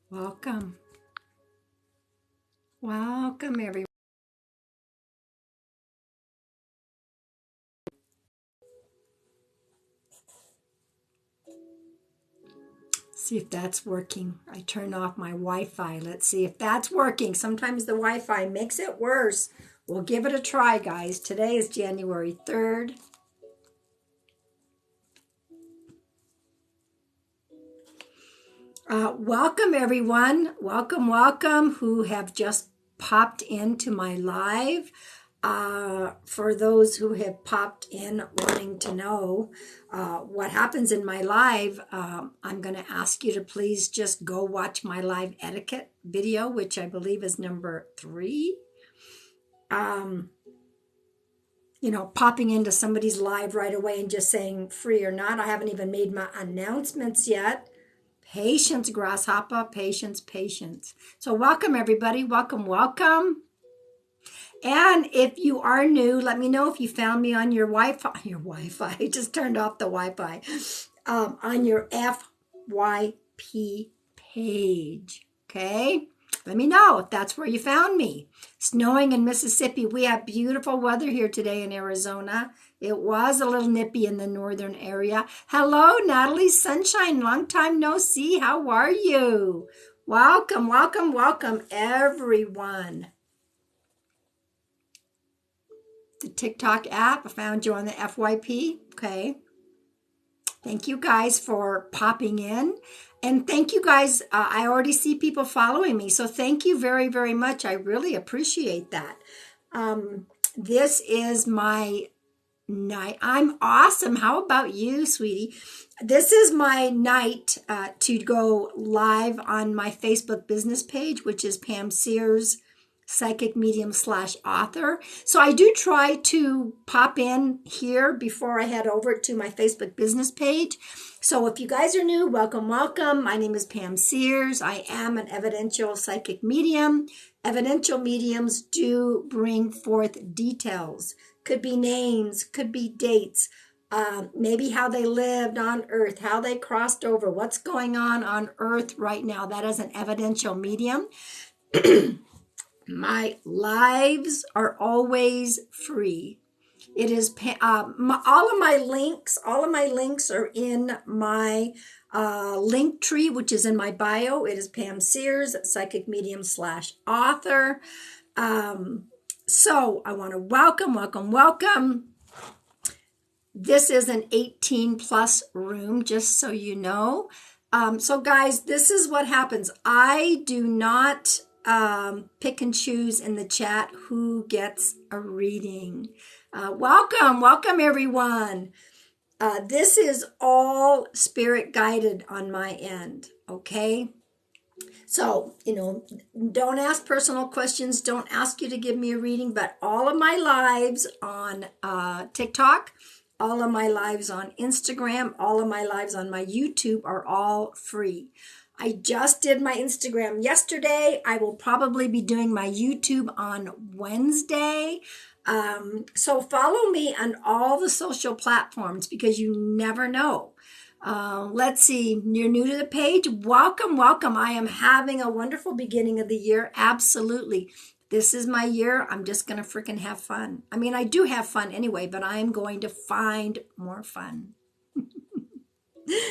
Welcome. Welcome, everyone. See if that's working. I turned off my Wi-Fi. Let's see if that's working. Sometimes the Wi-Fi makes it worse. We'll give it a try, guys. Today is January 3rd. Welcome, everyone. Welcome, who have just popped into my live. For those who have popped in wanting to know what happens in my live, I'm going to ask you to please just go watch my live etiquette video, which I believe is number 3. Popping into somebody's live right away and just saying free or not. I haven't even made my announcements yet. Patience, grasshopper, patience. So welcome, everybody. Welcome. And if you are new, let me know if you found me on your Wi-Fi. I just turned off the Wi-Fi. On your FYP page. Okay? Let me know if that's where you found me. Snowing in Mississippi. We have beautiful weather here today in Arizona. It was a little nippy in the northern area. Hello, Natalie Sunshine. Long time no see. How are you? Welcome, everyone. The TikTok app. I found you on the FYP. Okay. Thank you guys for popping in. And thank you guys. I already see people following me. So thank you very, very much. I really appreciate that. This is my night. I'm awesome. How about you, sweetie? This is my night to go live on my Facebook business page, which is Pam Sears, psychic medium / author. So I do try to pop in here before I head over to my Facebook business page. So if you guys are new, welcome. My name is Pam Sears. I am an evidential psychic medium. Evidential mediums do bring forth details. Could be names, could be dates, maybe how they lived on Earth, how they crossed over, what's going on Earth right now. That is an evidential medium. My lives are always free. It is all of my links are in my link tree, which is in my bio. It is Pam Sears, psychic medium / author. So I want to welcome. This is an 18 plus room, just so you know. So guys, this is what happens. I do not pick and choose in the chat who gets a reading. Welcome everyone. This is all spirit guided on my end, okay? So, don't ask personal questions. Don't ask you to give me a reading, but all of my lives on TikTok, all of my lives on Instagram, all of my lives on my YouTube are all free. I just did my Instagram yesterday. I will probably be doing my YouTube on Wednesday. So follow me on all the social platforms because you never know. Let's see. You're new to the page. Welcome. I am having a wonderful beginning of the year. Absolutely. This is my year. I'm just going to freaking have fun. I mean, I do have fun anyway, but I'm going to find more fun.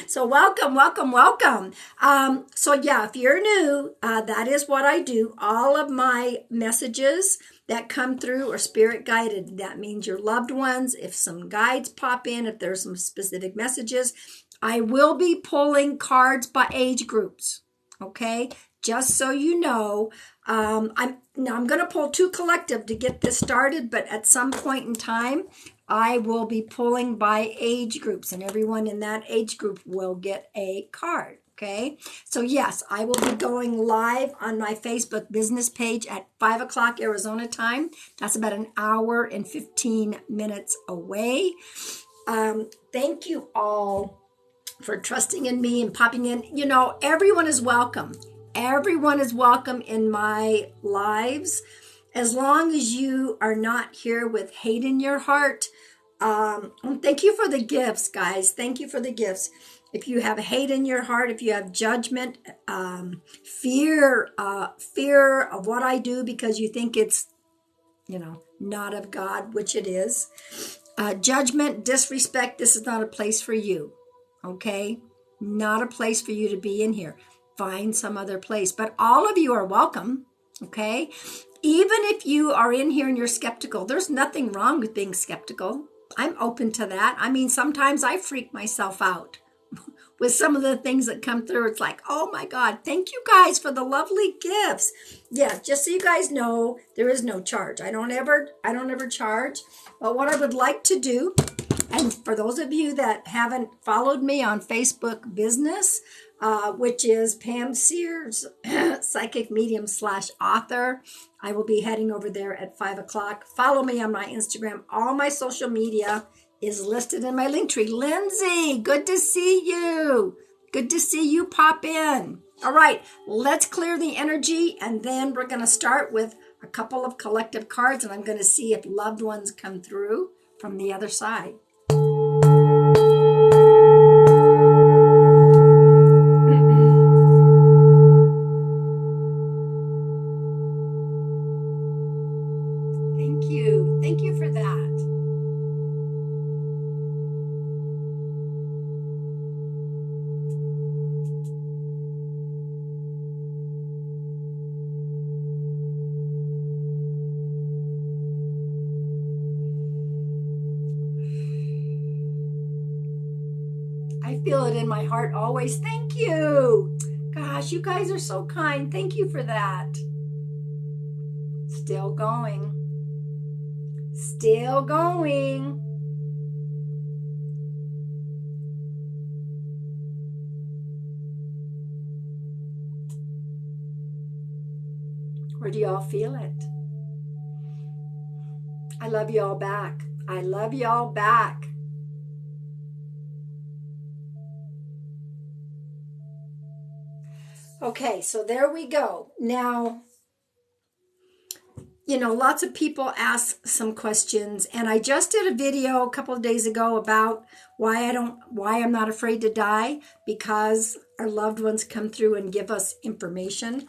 So welcome. So yeah, if you're new, that is what I do. All of my messages that come through are spirit guided. That means your loved ones. If some guides pop in, if there's some specific messages, I will be pulling cards by age groups. Okay, just so you know. I'm going to pull 2 collective to get this started, but at some point in time, I will be pulling by age groups, and everyone in that age group will get a card. Okay, so yes, I will be going live on my Facebook business page at 5 o'clock Arizona time. That's about an hour and 15 minutes away. Thank you all for trusting in me and popping in. Everyone is welcome. Everyone is welcome in my lives. As long as you are not here with hate in your heart. Thank you for the gifts, guys. Thank you for the gifts. if you have hate in your heart, if you have judgment, fear of what I do because you think it's, not of God, which it is. Judgment, disrespect, this is not a place for you. Okay? Not a place for you to be in here. Find some other place. But all of you are welcome. Okay? Even if you are in here and you're skeptical, there's nothing wrong with being skeptical. I'm open to that. I mean, sometimes I freak myself out with some of the things that come through. It's like, oh my God, thank you guys for the lovely gifts. Yeah, just so you guys know, there is no charge. I don't ever charge. But what I would like to do, and for those of you that haven't followed me on Facebook Business, which is Pam Sears, psychic medium / author. I will be heading over there at 5 o'clock. Follow me on my Instagram. All my social media is listed in my link tree. Lindsay, good to see you. Good to see you pop in. All right, let's clear the energy, and then we're going to start with a couple of collective cards, and I'm going to see if loved ones come through from the other side. Thank you. Thank you for that. I feel it in my heart always. Thank you. Gosh, you guys are so kind. Thank you for that. Still going. Still going. Or do y'all feel it? I love y'all back. I love y'all back. Okay, so there we go. Now, lots of people ask some questions, and I just did a video a couple of days ago about why I'm not afraid to die, because our loved ones come through and give us information.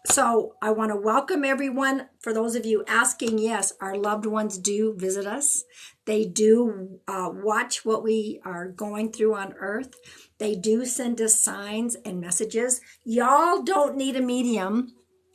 So I want to welcome everyone. For those of you asking, yes, our loved ones do visit us. They do watch what we are going through on earth. They do send us signs and messages. Y'all don't need a medium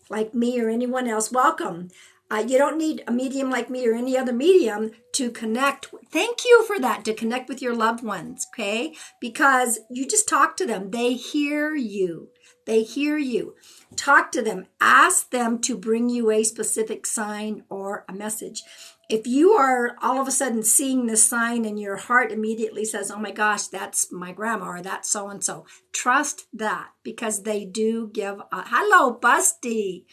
like me or anyone else. Welcome. You don't need a medium like me or any other medium to connect. Thank you for that, to connect with your loved ones, okay? Because you just talk to them. They hear you. They hear you. Talk to them. Ask them to bring you a specific sign or a message. If you are all of a sudden seeing this sign and your heart immediately says, oh my gosh, that's my grandma or that's so-and-so, trust that, because they do give hello, Busty.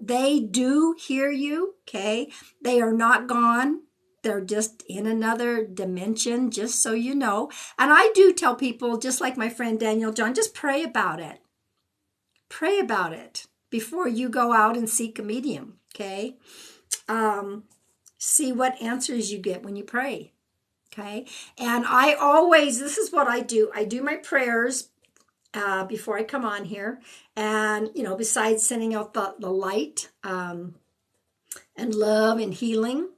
They do hear you, okay? They are not gone. They're just in another dimension, just so you know. And I do tell people, just like my friend Daniel John, just pray about it. Pray about it before you go out and seek a medium, okay? See what answers you get when you pray, okay? And this is what I do. I do my prayers before I come on here. And, besides sending out the light and love and healing,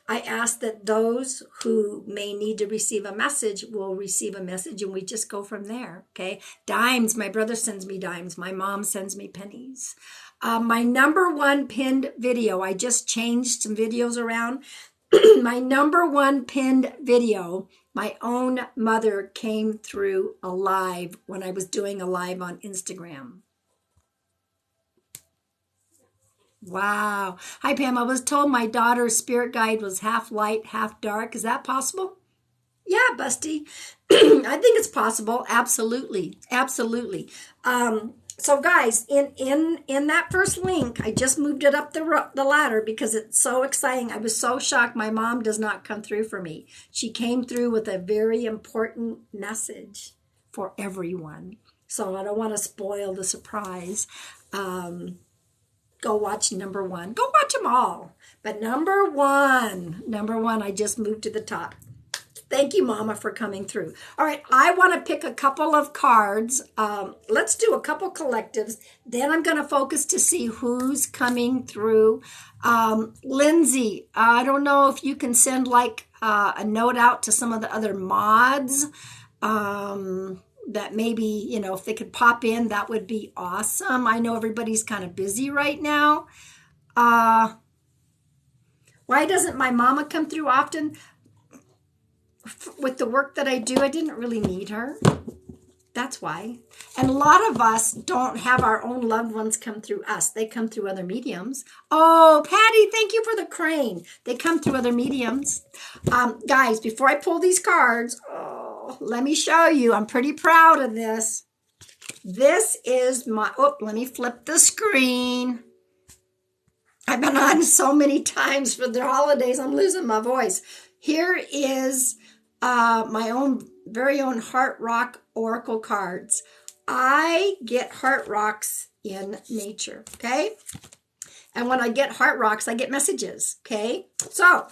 I ask that those who may need to receive a message will receive a message, and we just go from there, okay? Dimes, my brother sends me dimes. My mom sends me pennies. My number one pinned video, I just changed some videos around. My number one pinned video, my own mother came through alive when I was doing a live on Instagram. Wow. Hi, Pam. I was told my daughter's spirit guide was half light, half dark. Is that possible? Yeah, Busty. I think it's possible. Absolutely. Absolutely. So guys, in that first link, I just moved it up the ladder because it's so exciting. I was so shocked my mom does not come through for me. She came through with a very important message for everyone. So I don't want to spoil the surprise. Go watch number one. Go watch them all. But number one, I just moved to the top. Thank you, Mama, for coming through. All right, I want to pick a couple of cards. Let's do a couple collectives. Then I'm going to focus to see who's coming through. Lindsay, I don't know if you can send like a note out to some of the other mods that maybe, you know, if they could pop in, that would be awesome. I know everybody's kind of busy right now. Why doesn't my mama come through often? With the work that I do, I didn't really need her. That's why. And a lot of us don't have our own loved ones come through us. They come through other mediums. Oh, Patty, thank you for the crane. They come through other mediums. Guys, before I pull these cards, let me show you. I'm pretty proud of this. This is my, let me flip the screen. I've been on so many times for the holidays, I'm losing my voice. Here is my own very own Heart Rock Oracle cards. I get Heart Rocks in nature, okay? And when I get Heart Rocks, I get messages, okay? So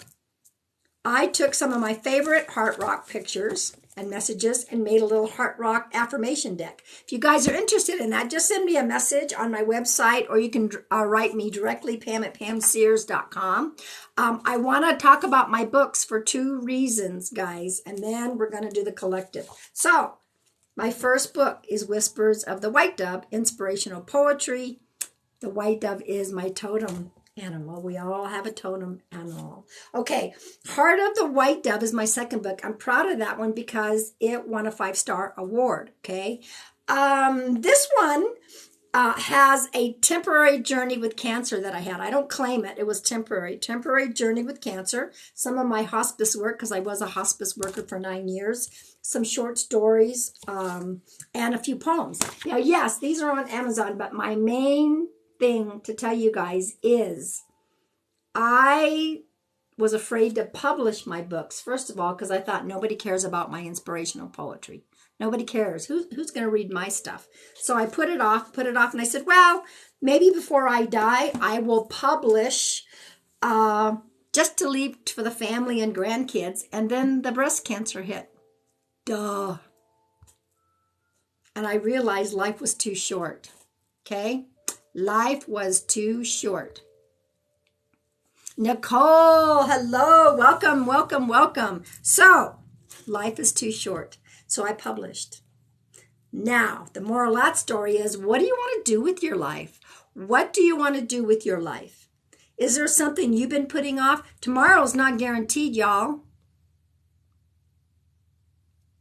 I took some of my favorite Heart Rock pictures and messages and made a little Heart Rock affirmation deck. If you guys are interested in that, just send me a message on my website, or you can write me directly, pam@pamsears.com. I want to talk about my books for 2 reasons, guys, and then we're going to do the collective. So my first book is Whispers of the White Dove, Inspirational Poetry. The white dove is my totem animal. We all have a totem animal. Okay, Heart of the White Dove is my second book. I'm proud of that one because it won a 5-star award, okay? This one has a temporary journey with cancer that I had. I don't claim it. It was temporary journey with cancer. Some of my hospice work, because I was a hospice worker for 9 years. Some short stories and a few poems. Now, yes, these are on Amazon, but my main thing to tell you guys is I was afraid to publish my books, first of all, because I thought nobody cares about my inspirational poetry. Nobody cares. Who's going to read my stuff? So I put it off, and I said, well, maybe before I die, I will publish just to leave for the family and grandkids. And then the breast cancer hit. Duh. And I realized life was too short. Okay? Life was too short. Nicole, hello, welcome, welcome, welcome. So, life is too short. So I published. Now, the moral of that story is, what do you want to do with your life? What do you want to do with your life? Is there something you've been putting off? Tomorrow's not guaranteed, y'all.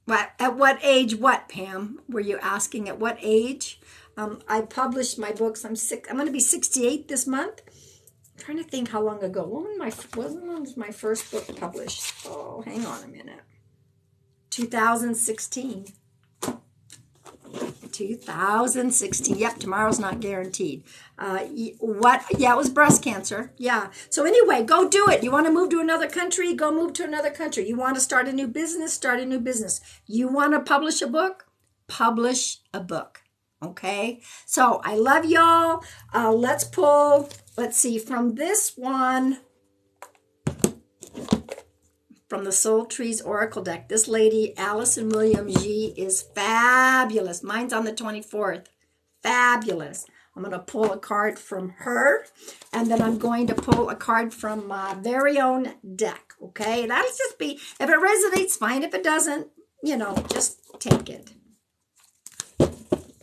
What, at what age, what, Pam? Were you asking at what age? I published my books. I'm going to be 68 this month. I'm trying to think how long ago. When was my first book published? Oh, hang on a minute. 2016. 2016. Yep, tomorrow's not guaranteed. What? Yeah, it was breast cancer. Yeah. So anyway, go do it. You want to move to another country? Go move to another country. You want to start a new business? Start a new business. You want to publish a book? Publish a book. Okay, so I love y'all. Let's pull, let's see, from this one, from the Soul Trees Oracle deck. This lady, Allison Williams G, is fabulous. Mine's on the 24th. Fabulous. I'm going to pull a card from her, and then I'm going to pull a card from my very own deck. Okay, that'll just be, if it resonates, fine. If it doesn't, you know, just take it.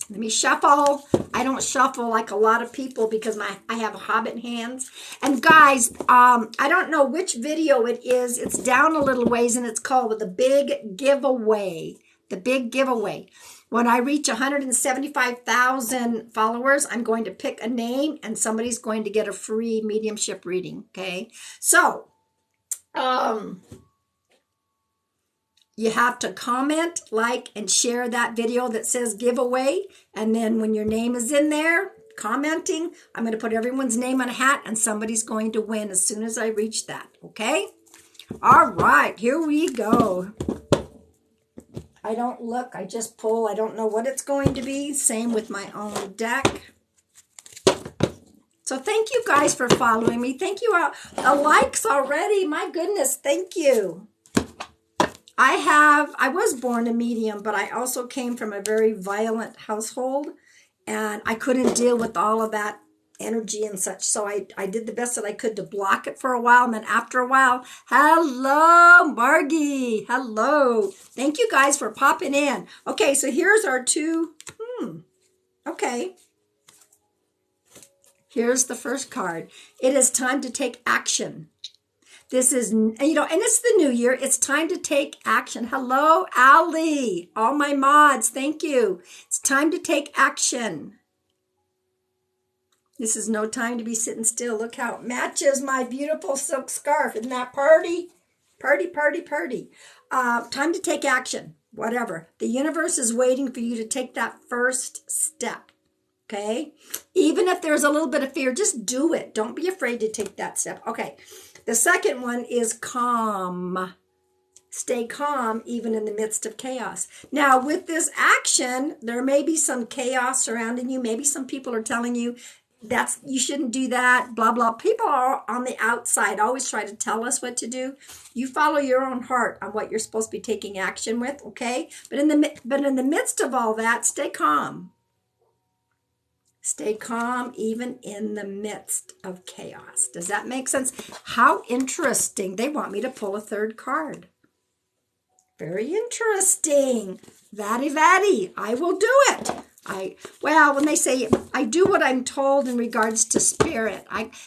Let me shuffle. I don't shuffle like a lot of people because I have hobbit hands. And guys, I don't know which video it is. It's down a little ways, and it's called The Big Giveaway. The Big Giveaway. When I reach 175,000 followers, I'm going to pick a name, and somebody's going to get a free mediumship reading. Okay, so you have to comment, like, and share that video that says giveaway. And then when your name is in there, commenting, I'm going to put everyone's name on a hat, and somebody's going to win as soon as I reach that. Okay? All right, here we go. I don't look, I just pull. I don't know what it's going to be. Same with my own deck. So thank you guys for following me. Thank you. The likes already. My goodness, thank you. I was born a medium, but I also came from a very violent household, and I couldn't deal with all of that energy and such. So I did the best that I could to block it for a while. And then after a while, hello, Margie. Hello. Thank you guys for popping in. Okay, so here's our two. Okay. Here's the first card. It is time to take action. This is, and it's the new year. It's time to take action. Hello, Ali. All my mods, thank you. It's time to take action. This is no time to be sitting still. Look how it matches my beautiful silk scarf. Isn't that party? Party, party, party. Time to take action. Whatever. The universe is waiting for you to take that first step. Okay? Even if there's a little bit of fear, just do it. Don't be afraid to take that step. Okay. The second one is calm. Stay calm even in the midst of chaos. Now, with this action, there may be some chaos surrounding you. Maybe some people are telling you you shouldn't do that, blah, blah. People are on the outside always try to tell us what to do. You follow your own heart on what you're supposed to be taking action with, okay? But in the midst of all that, stay calm. Stay calm even in the midst of chaos. Does that make sense? How interesting. They want me to pull a third card. Very interesting. Vaddy. I will do it. When they say, I do what I'm told in regards to spirit.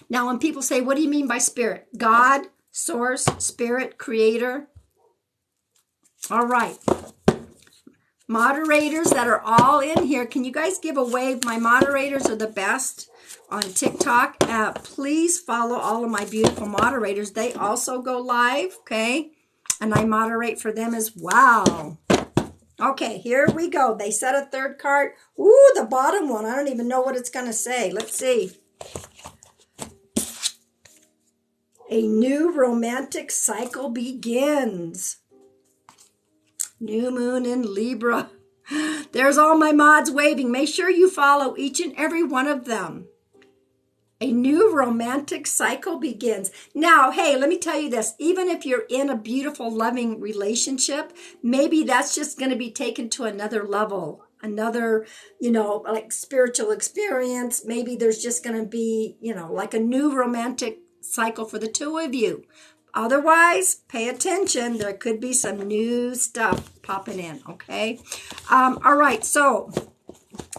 Now, when people say, what do you mean by spirit? God, source, spirit, creator. All right. Moderators that are all in here, can you guys give a wave? My moderators are the best on TikTok. Please follow all of my beautiful moderators. They also go live, okay? And I moderate for them as well. Okay, here we go. They said a third card. Ooh, the bottom one. I don't even know what it's going to say. Let's see. A new romantic cycle begins. New moon in Libra. There's all my mods waving. Make sure you follow each and every one of them. A new romantic cycle begins. Now, hey, let me tell you this. Even if you're in a beautiful, loving relationship, maybe that's just going to be taken to another level. Another, like spiritual experience. Maybe there's just going to be, like a new romantic cycle for the two of you. Otherwise, pay attention. There could be some new stuff popping in, okay? All right, so,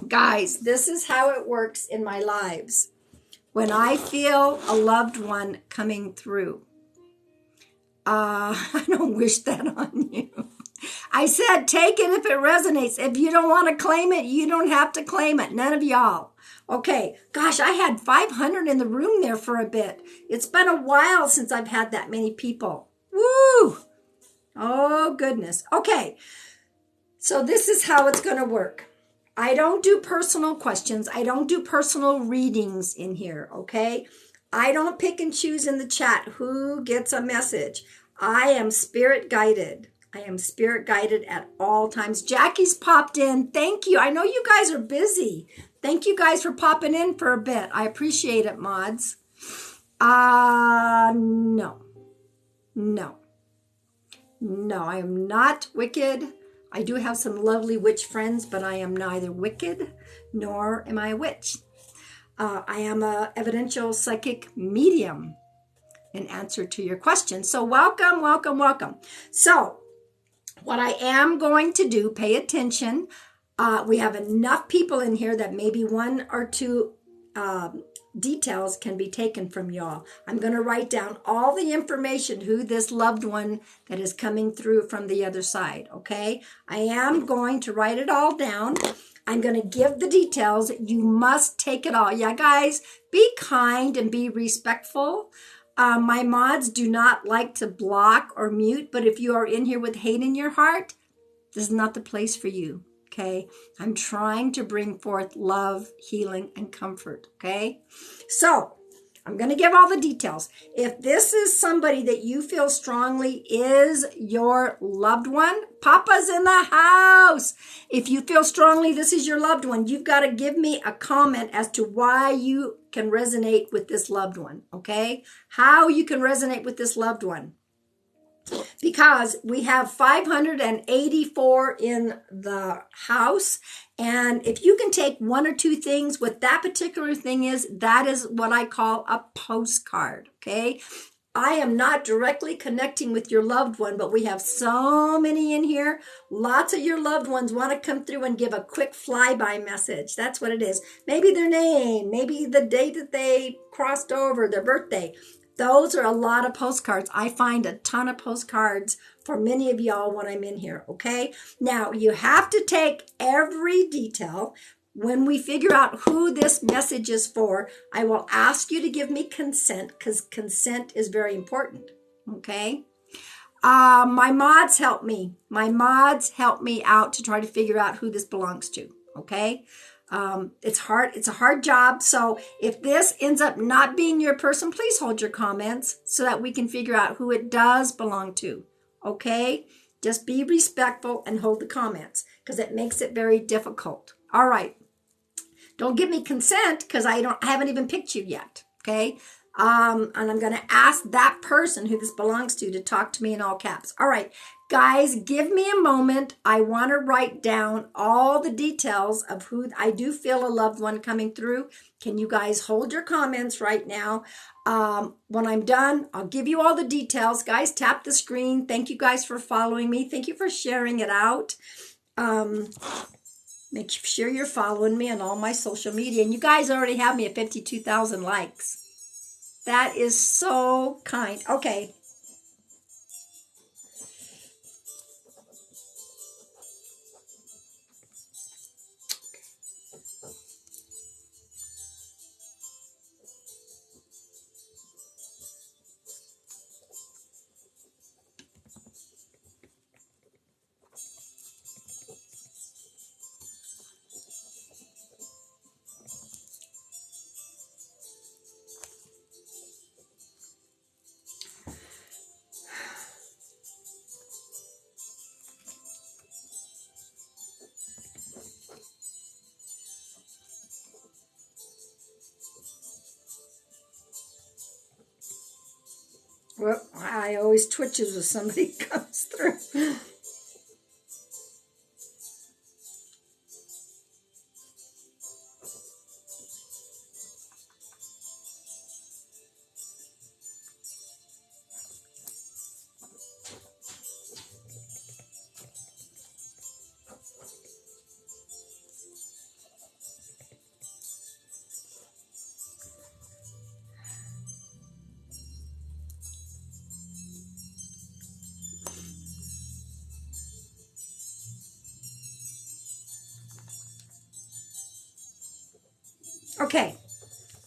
guys, this is how it works in my lives. When I feel a loved one coming through, I don't wish that on you. I said, take it if it resonates. If you don't want to claim it, you don't have to claim it. None of y'all. Okay, gosh, I had 500 in the room there for a bit. It's been a while since I've had that many people. Woo! Oh, goodness. Okay, so this is how it's going to work. I don't do personal questions. I don't do personal readings in here, okay? I don't pick and choose in the chat who gets a message. I am spirit guided. I am spirit guided at all times. Jackie's popped in. Thank you. I know you guys are busy. Thank you guys for popping in for a bit. I appreciate it, mods. No, I am not wicked. I do have some lovely witch friends, but I am neither wicked nor am I a witch. I am a evidential psychic medium in answer to your question. So welcome, welcome, welcome. So what I am going to do, pay attention. We have enough people in here that maybe one or two details can be taken from y'all. I'm going to write down all the information, who this loved one that is coming through from the other side, okay? I am going to write it all down. I'm going to give the details. You must take it all. Yeah, guys, be kind and be respectful. My mods do not like to block or mute, but if you are in here with hate in your heart, this is not the place for you. Okay, I'm trying to bring forth love, healing, and comfort, okay? So, I'm going to give all the details. If this is somebody that you feel strongly is your loved one, Papa's in the house. If you feel strongly this is your loved one, you've got to give me a comment as to why you can resonate with this loved one, okay? How you can resonate with this loved one. because we have 584 in the house. And if you can take one or two things, what that particular thing is, that is what I call a postcard, okay? I am not directly connecting with your loved one, but we have so many in here. Lots of your loved ones want to come through and give a quick flyby message. That's what it is. Maybe their name, maybe the date that they crossed over, their birthday. Those are a lot of postcards. I find a ton of postcards for many of y'all when I'm in here, okay? Now, you have to take every detail. When we figure out who this message is for, I will ask you to give me consent, because consent is very important, okay? My mods help me. My mods help me out to try to figure out who this belongs to, okay? It's hard. It's a hard job. So if this ends up not being your person, please hold your comments so that we can figure out who it does belong to, okay? Just be respectful and hold the comments, because it makes it very difficult. All right. Don't give me consent, because I haven't even picked you yet, okay? And I'm going to ask that person who this belongs to talk to me in all caps. All right, guys, give me a moment. I want to write down all the details of who I do feel a loved one coming through. Can you guys hold your comments right now? When I'm done, I'll give you all the details. Guys, tap the screen. Thank you guys for following me. Thank you for sharing it out. Make sure you're following me on all my social media. And you guys already have me at 52,000 likes. That is so kind. Okay. Well, I always twitches when somebody comes through. Okay,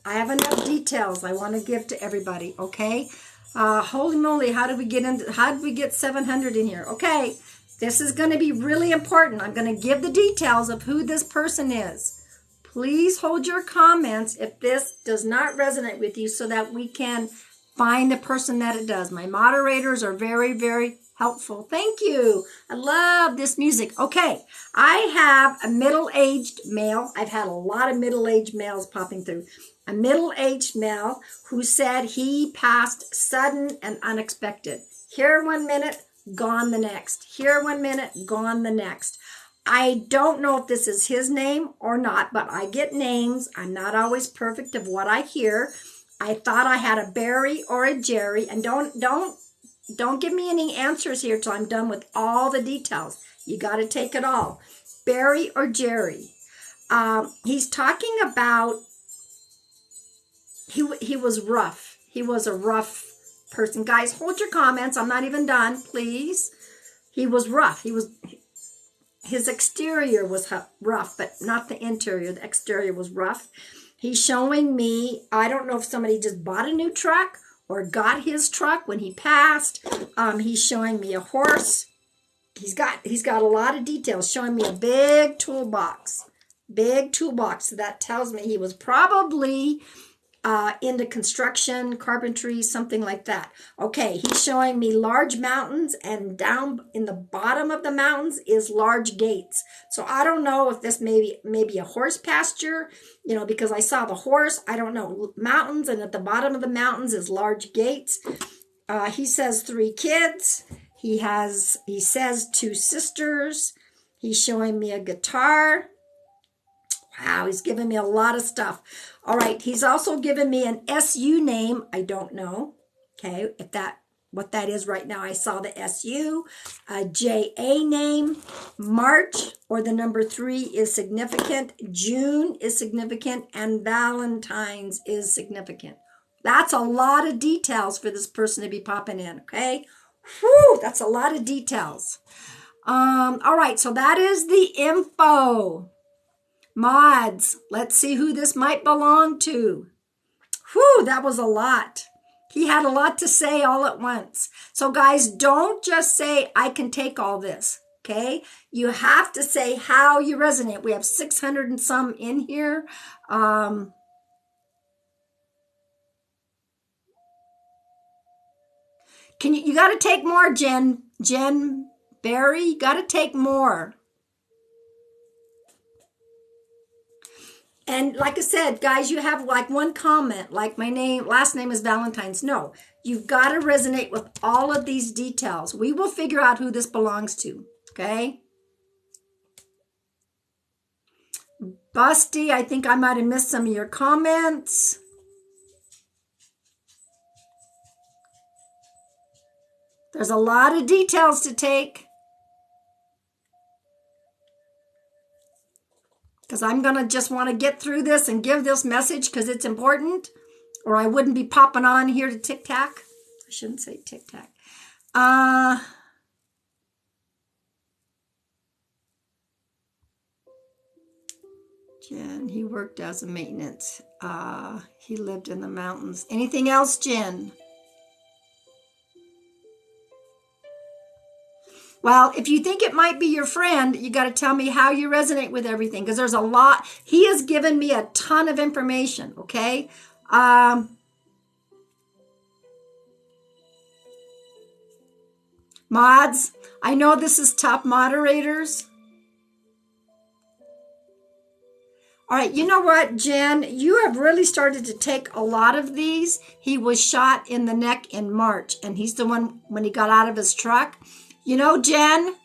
I have enough details I want to give to everybody, okay? Holy moly, how did we get 700 in here? Okay, this is going to be really important. I'm going to give the details of who this person is. Please hold your comments if this does not resonate with you so that we can find the person that it does. My moderators are very, very helpful. Thank you. I love this music. Okay, I have a middle-aged male. I've had a lot of middle-aged males popping through. A middle-aged male who said he passed sudden and unexpected. Here 1 minute, gone the next. Here 1 minute, gone the next. I don't know if this is his name or not, but I get names. I'm not always perfect of what I hear. I thought I had a Barry or a Jerry, and don't give me any answers here till I'm done with all the details. You got to take it all. Barry or Jerry. He's talking about he was rough. He was a rough person. Guys, hold your comments. I'm not even done, please. He was rough. His exterior was rough, but not the interior. The exterior was rough. He's showing me, I don't know if somebody just bought a new truck or got his truck when he passed. He's showing me a horse. He's got a lot of details, showing me a big toolbox. Big toolbox. So that tells me he was probably into construction, carpentry, something like that. Okay, he's showing me large mountains, and down in the bottom of the mountains is large gates. So I don't know if this maybe a horse pasture, because I saw the horse. I don't know, mountains, and at the bottom of the mountains is large gates. He says 3 kids. He says 2 sisters. He's showing me a guitar. Wow, he's giving me a lot of stuff. All right, he's also given me an SU name. I don't know, okay, what that is right now. I saw the SU, a JA name. March, or the number 3, is significant. June is significant, and Valentine's is significant. That's a lot of details for this person to be popping in, okay? Whew, that's a lot of details. All right, so that is the info. Mods, let's see who this might belong to. Whew, that was a lot. He had a lot to say all at once. So guys, don't just say, I can take all this, okay? You have to say how you resonate. We have 600 and some in here. You got to take more, Jen Barry, you got to take more. And like I said, guys, you have like one comment, like my last name is Valentine's. No, you've got to resonate with all of these details. We will figure out who this belongs to, okay? Busty, I think I might have missed some of your comments. There's a lot of details to take. Because I'm going to just want to get through this and give this message because it's important, or I wouldn't be popping on here to tic-tac. I shouldn't say tic-tac. Jen, he worked as a maintenance. He lived in the mountains. Anything else, Jen? Well, if you think it might be your friend, you got to tell me how you resonate with everything, because there's a lot. He has given me a ton of information, okay? Mods, I know this is tough, moderators. All right, you know what, Jen? You have really started to take a lot of these. He was shot in the neck in March, and he's the one when he got out of his truck. You know, Jen,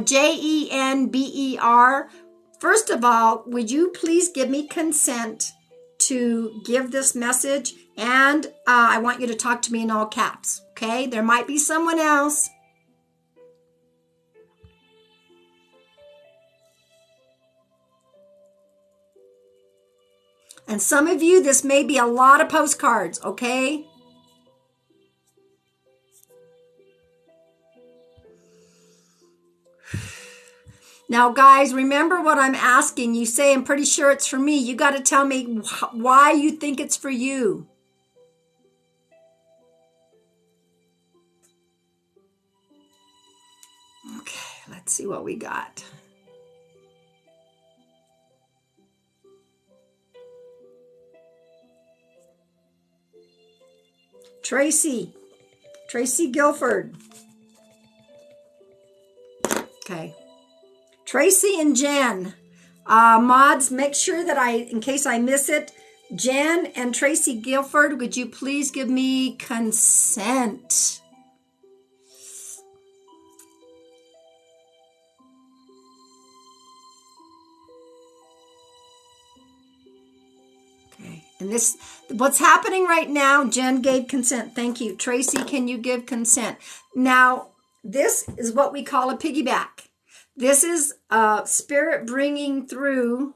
Jenber, first of all, would you please give me consent to give this message? And I want you to talk to me in all caps, okay? There might be someone else. And some of you, this may be a lot of postcards, okay? Now, guys, remember what I'm asking. You say, I'm pretty sure it's for me. You got to tell me why you think it's for you. Okay, let's see what we got. Tracy Guilford. Okay. Tracy and Jen. Mods, make sure that in case I miss it, Jen and Tracy Guilford, would you please give me consent? Okay. And what's happening right now, Jen gave consent. Thank you. Tracy, can you give consent? Now, this is what we call a piggyback. This is spirit bringing through.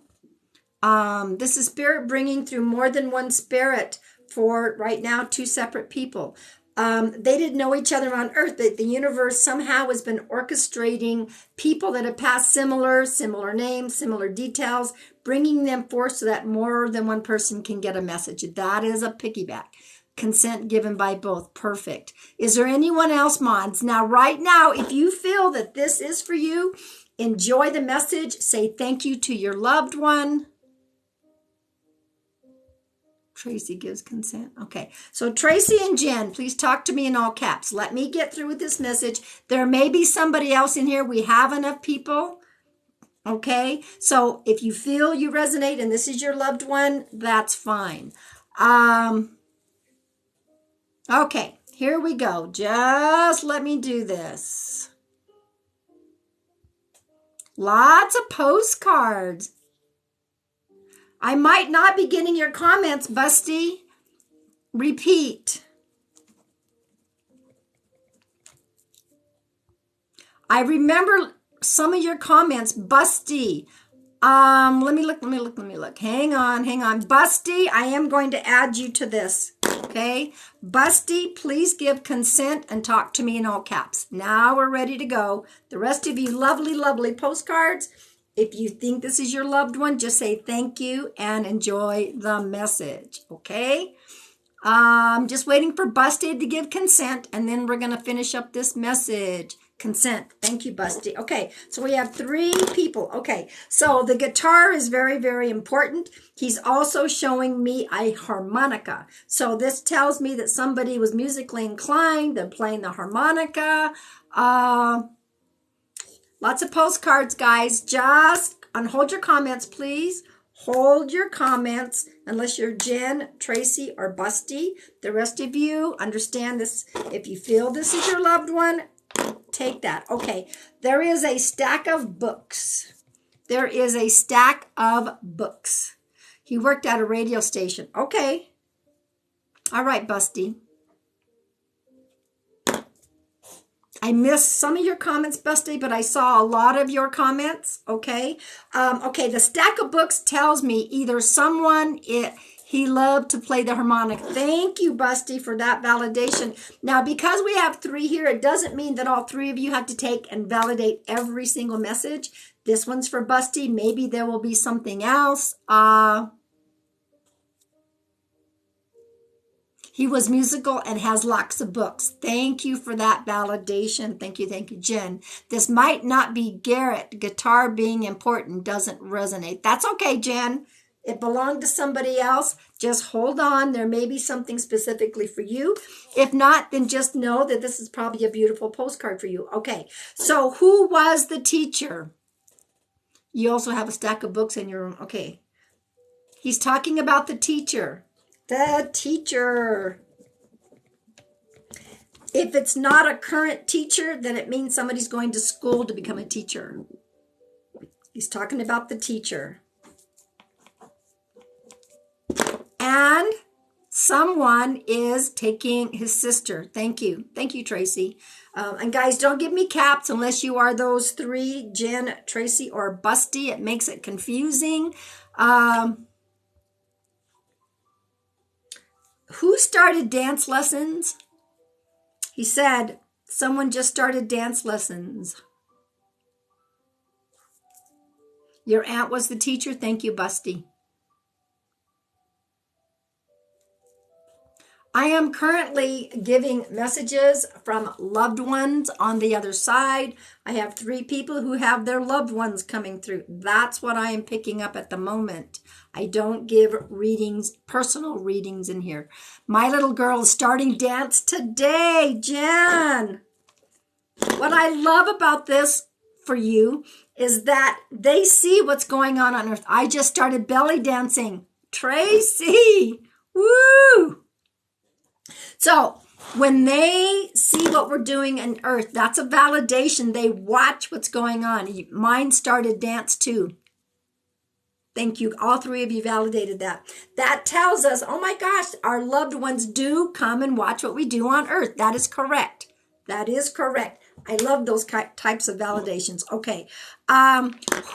This is spirit bringing through more than one spirit for right now 2 separate people. They didn't know each other on Earth, but the universe somehow has been orchestrating people that have passed similar names, similar details, bringing them forth so that more than one person can get a message. That is a piggyback. Consent given by both. Perfect. Is there anyone else, mods? Now, right now, if you feel that this is for you, enjoy the message. Say thank you to your loved one. Tracy gives consent. Okay. So Tracy and Jen, please talk to me in all caps. Let me get through with this message. There may be somebody else in here. We have enough people. Okay. So if you feel you resonate and this is your loved one, that's fine. Okay. Here we go. Just let me do this. Lots of postcards. I might not be getting your comments, Busty. Repeat. I remember some of your comments, Busty. Let me look. Hang on. Busty, I am going to add you to this. Okay. Busty, please give consent and talk to me in all caps. Now we're ready to go. The rest of you lovely postcards. If you think this is your loved one, just say thank you and enjoy the message. Okay. Just waiting for Busty to give consent, and then we're going to finish up this message. Consent. Thank you, Busty. Okay, so we have 3 people. Okay, so the guitar is very, very important. He's also showing me a harmonica. So this tells me that somebody was musically inclined. They're playing the harmonica. Lots of postcards, guys. Just hold your comments, please. Hold your comments, unless you're Jen, Tracy, or Busty. The rest of you understand this. If you feel this is your loved one, take that. Okay, there is a stack of books. There is a stack of books. He worked at a radio station. Okay. All right, Busty. I missed some of your comments, Busty, but I saw a lot of your comments. Okay. Okay, the stack of books tells me either he loved to play the harmonic. Thank you, Busty, for that validation. Now, because we have 3 here, it doesn't mean that all 3 of you have to take and validate every single message. This one's for Busty. Maybe there will be something else. He was musical and has lots of books. Thank you for that validation. Thank you, Jen. This might not be Garrett. Guitar being important doesn't resonate. That's okay, Jen. It belonged to somebody else. Just hold on. There may be something specifically for you. If not, then just know that this is probably a beautiful postcard for you. Okay, so who was the teacher? You also have a stack of books in your room. Okay. He's talking about the teacher. The teacher. If it's not a current teacher, then it means somebody's going to school to become a teacher. He's talking about the teacher. And someone is taking his sister. Thank you. Thank you, Tracy. And guys, don't give me caps unless you are those 3, Jen, Tracy, or Busty. It makes it confusing. Who started dance lessons? He said, someone just started dance lessons. Your aunt was the teacher. Thank you, Busty. I am currently giving messages from loved ones on the other side. I have 3 people who have their loved ones coming through. That's what I am picking up at the moment. I don't give readings, personal readings in here. My little girl is starting dance today, Jen. What I love about this for you is that they see what's going on earth. I just started belly dancing. Tracy, woo! So when they see what we're doing on earth, that's a validation. They watch what's going on. Mine started dance too. Thank you. All 3 of you validated that. That tells us, oh my gosh, our loved ones do come and watch what we do on earth. That is correct. That is correct. I love those types of validations. Okay.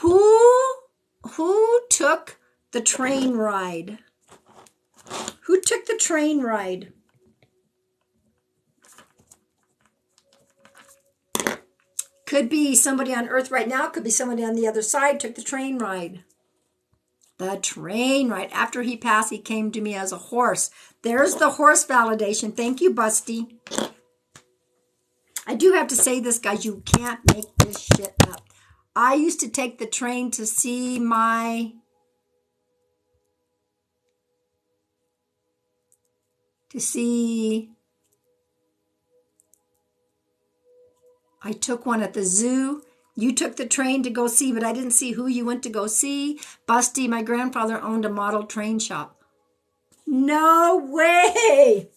Who took the train ride? Who took the train ride? Could be somebody on earth right now. Could be somebody on the other side took the train ride. The train ride. After he passed, he came to me as a horse. There's the horse validation. Thank you, Busty. I do have to say this, guys. You can't make this shit up. I used to take the train to see I took one at the zoo. You took the train to go see, but I didn't see who you went to go see. Busty, my grandfather owned a model train shop. No way!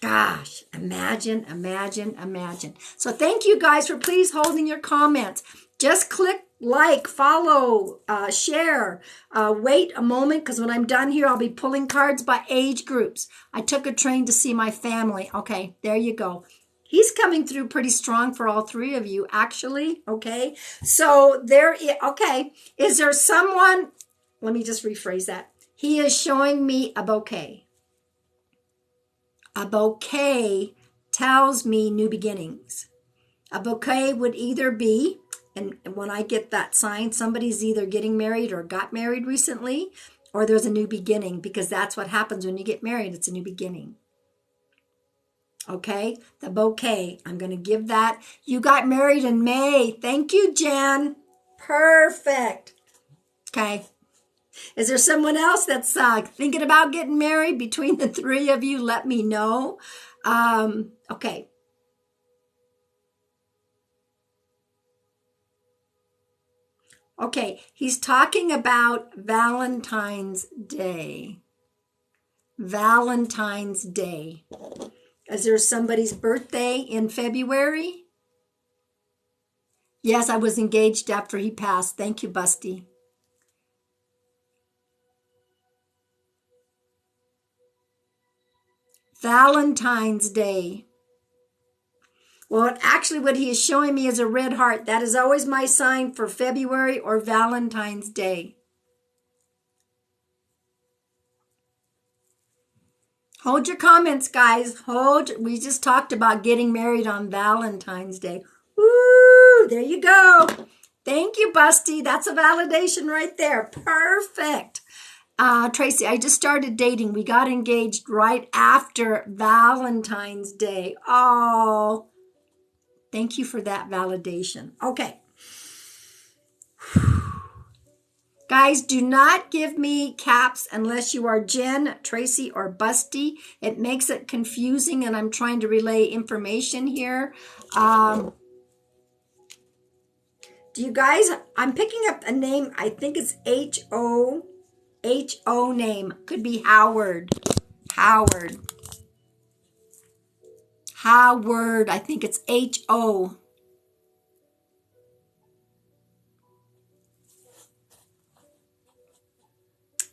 Gosh, imagine, imagine, imagine. So thank you guys for please holding your comments. Just click like, follow, share. Wait a moment, because when I'm done here, I'll be pulling cards by age groups. I took a train to see my family. Okay, there you go. He's coming through pretty strong for all three of you, actually. Okay, so okay. Is there someone, let me just rephrase that. He is showing me a bouquet. A bouquet tells me new beginnings. A bouquet would either be, and when I get that sign, somebody's either getting married or got married recently, or there's a new beginning, because that's what happens when you get married. It's a new beginning. Okay, the bouquet. I'm going to give that. You got married in May. Thank you, Jen. Perfect. Okay. Is there someone else that's thinking about getting married between the three of you? Let me know. Okay. Okay, he's talking about Valentine's Day. Valentine's Day. Is there somebody's birthday in February? Yes, I was engaged after he passed. Thank you, Busty. Valentine's Day. Well, actually what he is showing me is a red heart. That is always my sign for February or Valentine's Day. Hold your comments, guys. We just talked about getting married on Valentine's Day. Woo! There you go. Thank you, Busty. That's a validation right there. Perfect. Tracy, I just started dating. We got engaged right after Valentine's Day. Oh, thank you for that validation. Okay. Guys, do not give me caps unless you are Jen, Tracy, or Busty. It makes it confusing, and I'm trying to relay information here. Do you guys, I'm picking up a name, I think it's H-O name. Could be Howard. Howard. I think it's H-O.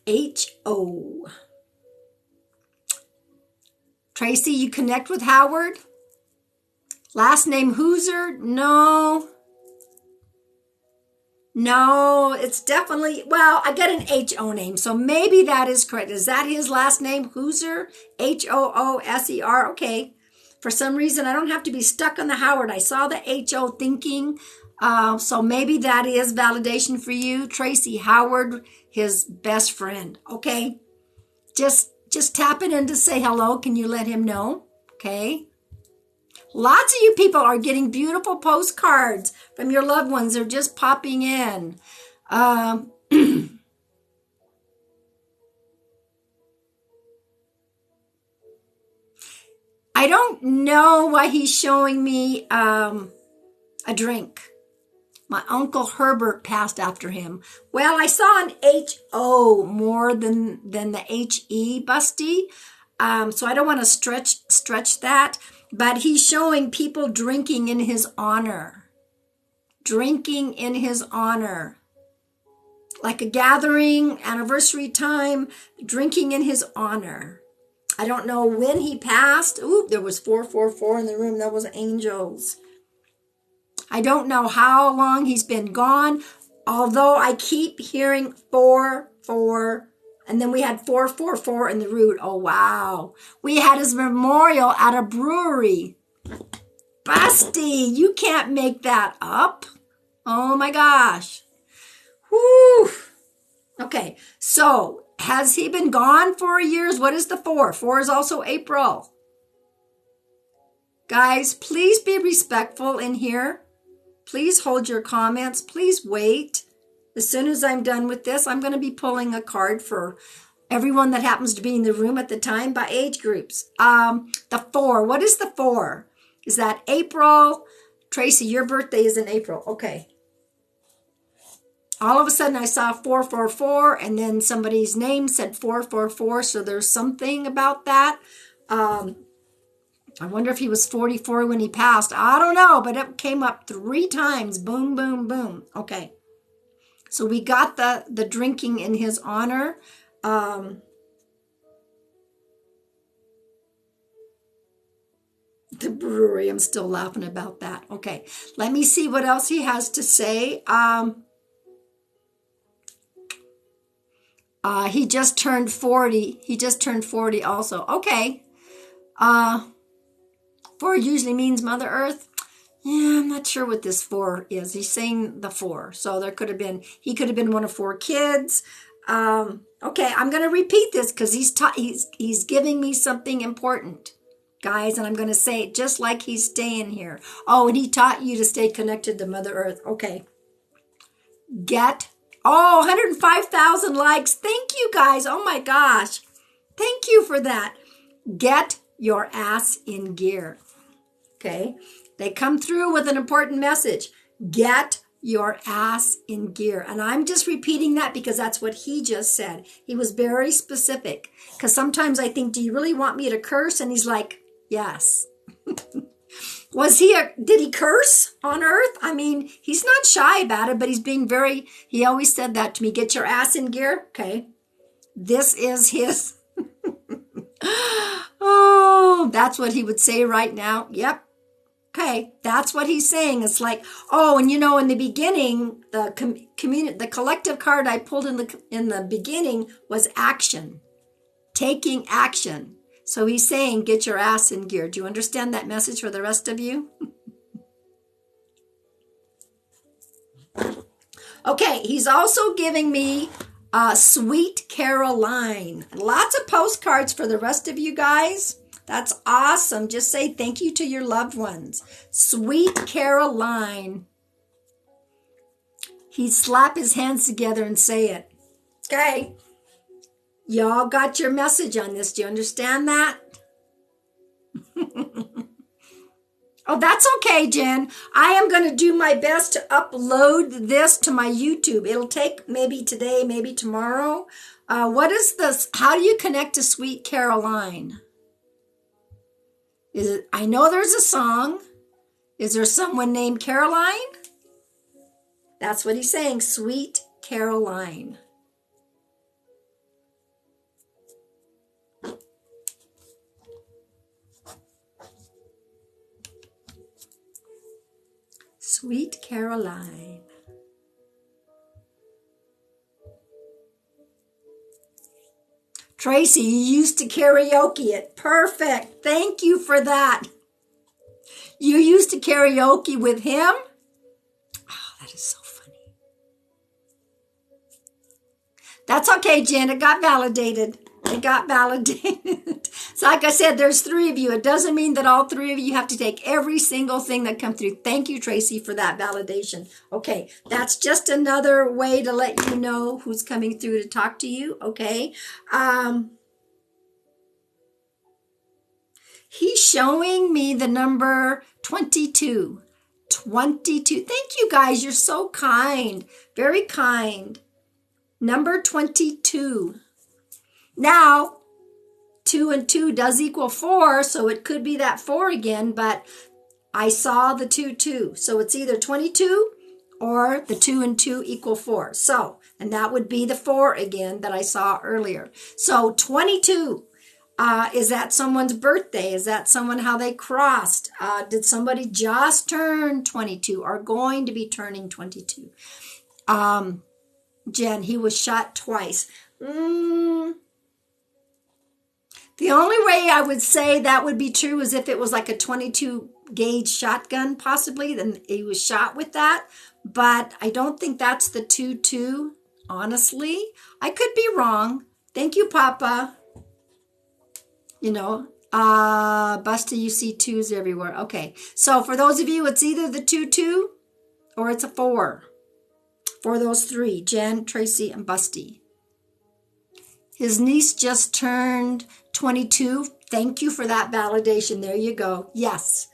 H-O. Tracy, you connect with Howard? Last name Hooser? No. No, it's definitely, well, I got an H-O name, so maybe that is correct. Is that his last name, Hooser? H-O-O-S-E-R? Okay. For some reason, I don't have to be stuck on the Howard. I saw the H-O thinking, so maybe that is validation for you. Tracy, Howard, his best friend. Okay. Just tap it in to say hello. Can you let him know? Okay. Lots of you people are getting beautiful postcards from your loved ones. They're just popping in. I don't know why he's showing me a drink. My Uncle Herbert passed after him. Well, I saw an H-O more than the H-E, Busty. So I don't want to stretch that. But he's showing people drinking in his honor. Drinking in his honor. Like a gathering, anniversary time, drinking in his honor. I don't know when he passed. Ooh, there was 444 in the room. That was angels. I don't know how long he's been gone. Although I keep hearing 444. And then we had 444 in the root. Oh, wow. We had his memorial at a brewery. Busty, you can't make that up. Oh, my gosh. Whew. Okay, so has he been gone for years? What is the 4? 4 is also April. Guys, please be respectful in here. Please hold your comments. Please wait. As soon as I'm done with this, I'm going to be pulling a card for everyone that happens to be in the room at the time by age groups. The 4. What is the 4? Is that April? Tracy, your birthday is in April. Okay. All of a sudden, I saw 444, and then somebody's name said 444, so there's something about that. I wonder if he was 44 when he passed. I don't know, but it came up 3 times. Boom, boom, boom. Okay. So we got the drinking in his honor. The brewery, I'm still laughing about that. Okay, let me see what else he has to say. He just turned 40. He just turned 40 also. Okay. 4 usually means Mother Earth. Yeah, I'm not sure what this 4 is. He's saying the 4. So he could have been one of 4 kids. Okay, I'm going to repeat this because he's giving me something important, guys, and I'm going to say it just like he's staying here. Oh, and he taught you to stay connected to Mother Earth. Okay. 105,000 likes. Thank you, guys. Oh my gosh. Thank you for that. Get your ass in gear. Okay. They come through with an important message. Get your ass in gear. And I'm just repeating that because that's what he just said. He was very specific. Because sometimes I think, do you really want me to curse? And he's like, yes. Did he curse on earth? I mean, he's not shy about it, but he's being he always said that to me. Get your ass in gear. Okay. This is his. Oh, that's what he would say right now. Yep. Okay. That's what he's saying. It's like, oh, and in the beginning, the collective card I pulled in the beginning was action, taking action. So he's saying, get your ass in gear. Do you understand that message for the rest of you? Okay, he's also giving me Sweet Caroline. Lots of postcards for the rest of you guys. That's awesome. Just say thank you to your loved ones. Sweet Caroline. He'd slap his hands together and say it. Okay. Y'all got your message on this. Do you understand that? Oh, that's okay, Jen. I am going to do my best to upload this to my YouTube. It'll take maybe today, maybe tomorrow. What is this? How do you connect to Sweet Caroline? I know there's a song. Is there someone named Caroline? That's what he's saying. Sweet Caroline. Sweet Caroline. Tracy, you used to karaoke it. Perfect. Thank you for that. You used to karaoke with him? Oh, that is so funny. That's okay, Jen. It got validated. It got validated. So like I said, there's 3 of you. It doesn't mean that all 3 of you have to take every single thing that comes through. Thank you, Tracy, for that validation. Okay, that's just another way to let you know who's coming through to talk to you. Okay. He's showing me the number 22. 22. Thank you, guys. You're so kind. Very kind. Number 22. Now, 2 and 2 does equal 4, so it could be that 4 again, but I saw the 2. So it's either 22 or the 2 and 2 equal 4. So, and that would be the 4 again that I saw earlier. So 22, is that someone's birthday? Is that someone how they crossed? Did somebody just turn 22 or going to be turning 22? Jen, he was shot twice. The only way I would say that would be true is if it was like a 22 gauge shotgun, possibly, then he was shot with that. But I don't think that's the 2, honestly. I could be wrong. Thank you, Papa. Busta, you see 2s everywhere. Okay, so for those of you, it's either the 2 or it's a 4. For those 3, Jen, Tracy, and Busty. His niece just turned 22. Thank you for that validation. There you go. Yes,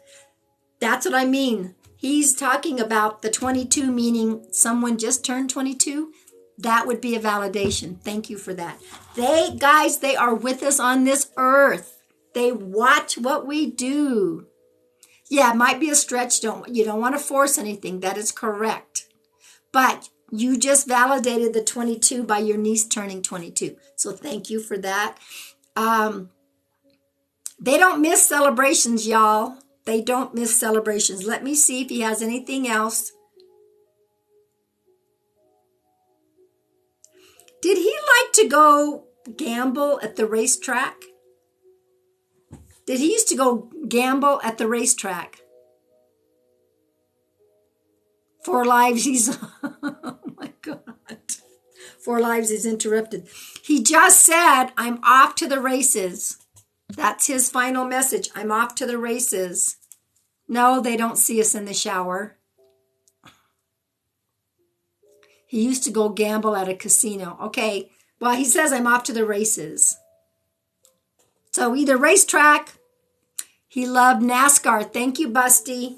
that's what I mean. He's talking about the 22, meaning someone just turned 22. That would be a validation. Thank you for that. They are with us on this earth. They watch what we do. Yeah, it might be a stretch. You don't want to force anything. That is correct. But you just validated the 22 by your niece turning 22. So thank you for that. They don't miss celebrations, y'all. They don't miss celebrations. Let me see if he has anything else. Did he like to go gamble at the racetrack? Did he used to go gamble at the racetrack? 4 lives, he's... Oh, my God. 4 lives is interrupted. He just said, I'm off to the races. That's his final message. I'm off to the races. No, they don't see us in the shower. He used to go gamble at a casino. Okay, well, he says I'm off to the races. So either racetrack, he loved NASCAR. Thank you, Busty.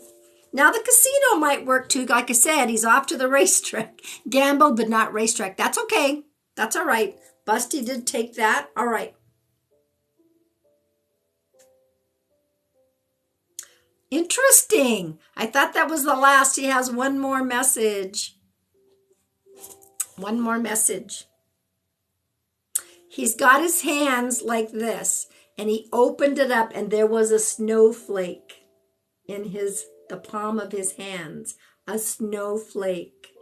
Now the casino might work too. Like I said, he's off to the racetrack. Gamble, but not racetrack. That's okay. That's all right. Busty did take that. All right. Interesting. I thought that was the last. He has one more message. One more message. He's got his hands like this, and he opened it up, and there was a snowflake in the palm of his hands. A snowflake.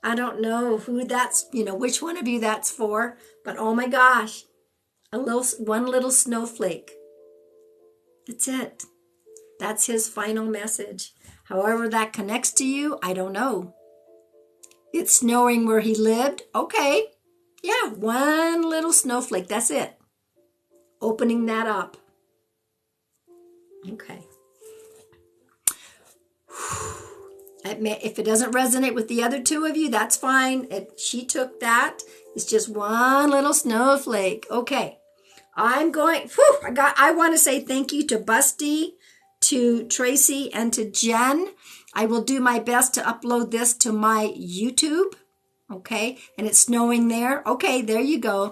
I don't know who that's, which one of you that's for, but oh my gosh, one little snowflake. That's it. That's his final message. However that connects to you, I don't know. It's snowing where he lived. Okay. Yeah, one little snowflake. That's it. Opening that up. Okay. If it doesn't resonate with the other 2 of you, that's fine. She took that. It's just one little snowflake. Okay. I want to say thank you to Busty, to Tracy, and to Jen. I will do my best to upload this to my YouTube. Okay. And it's snowing there. Okay. There you go.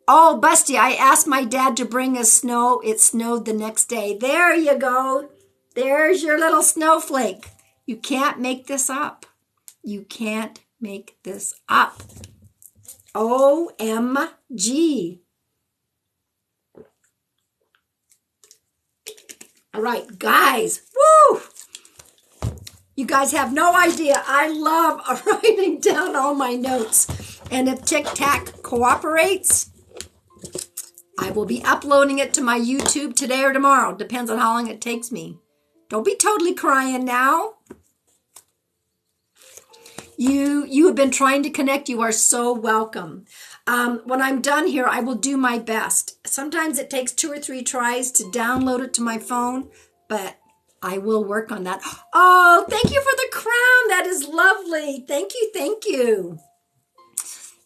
Oh, Busty, I asked my dad to bring us snow. It snowed the next day. There you go. There's your little snowflake. You can't make this up. You can't make this up. OMG. All right, guys. Woo! You guys have no idea. I love writing down all my notes. And if TikTok cooperates, I will be uploading it to my YouTube today or tomorrow. Depends on how long it takes me. Don't be totally crying now. You have been trying to connect. You are so welcome. When I'm done here, I will do my best. Sometimes it takes 2 or 3 tries to download it to my phone, but I will work on that. Oh, thank you for the crown. That is lovely. Thank you. Thank you.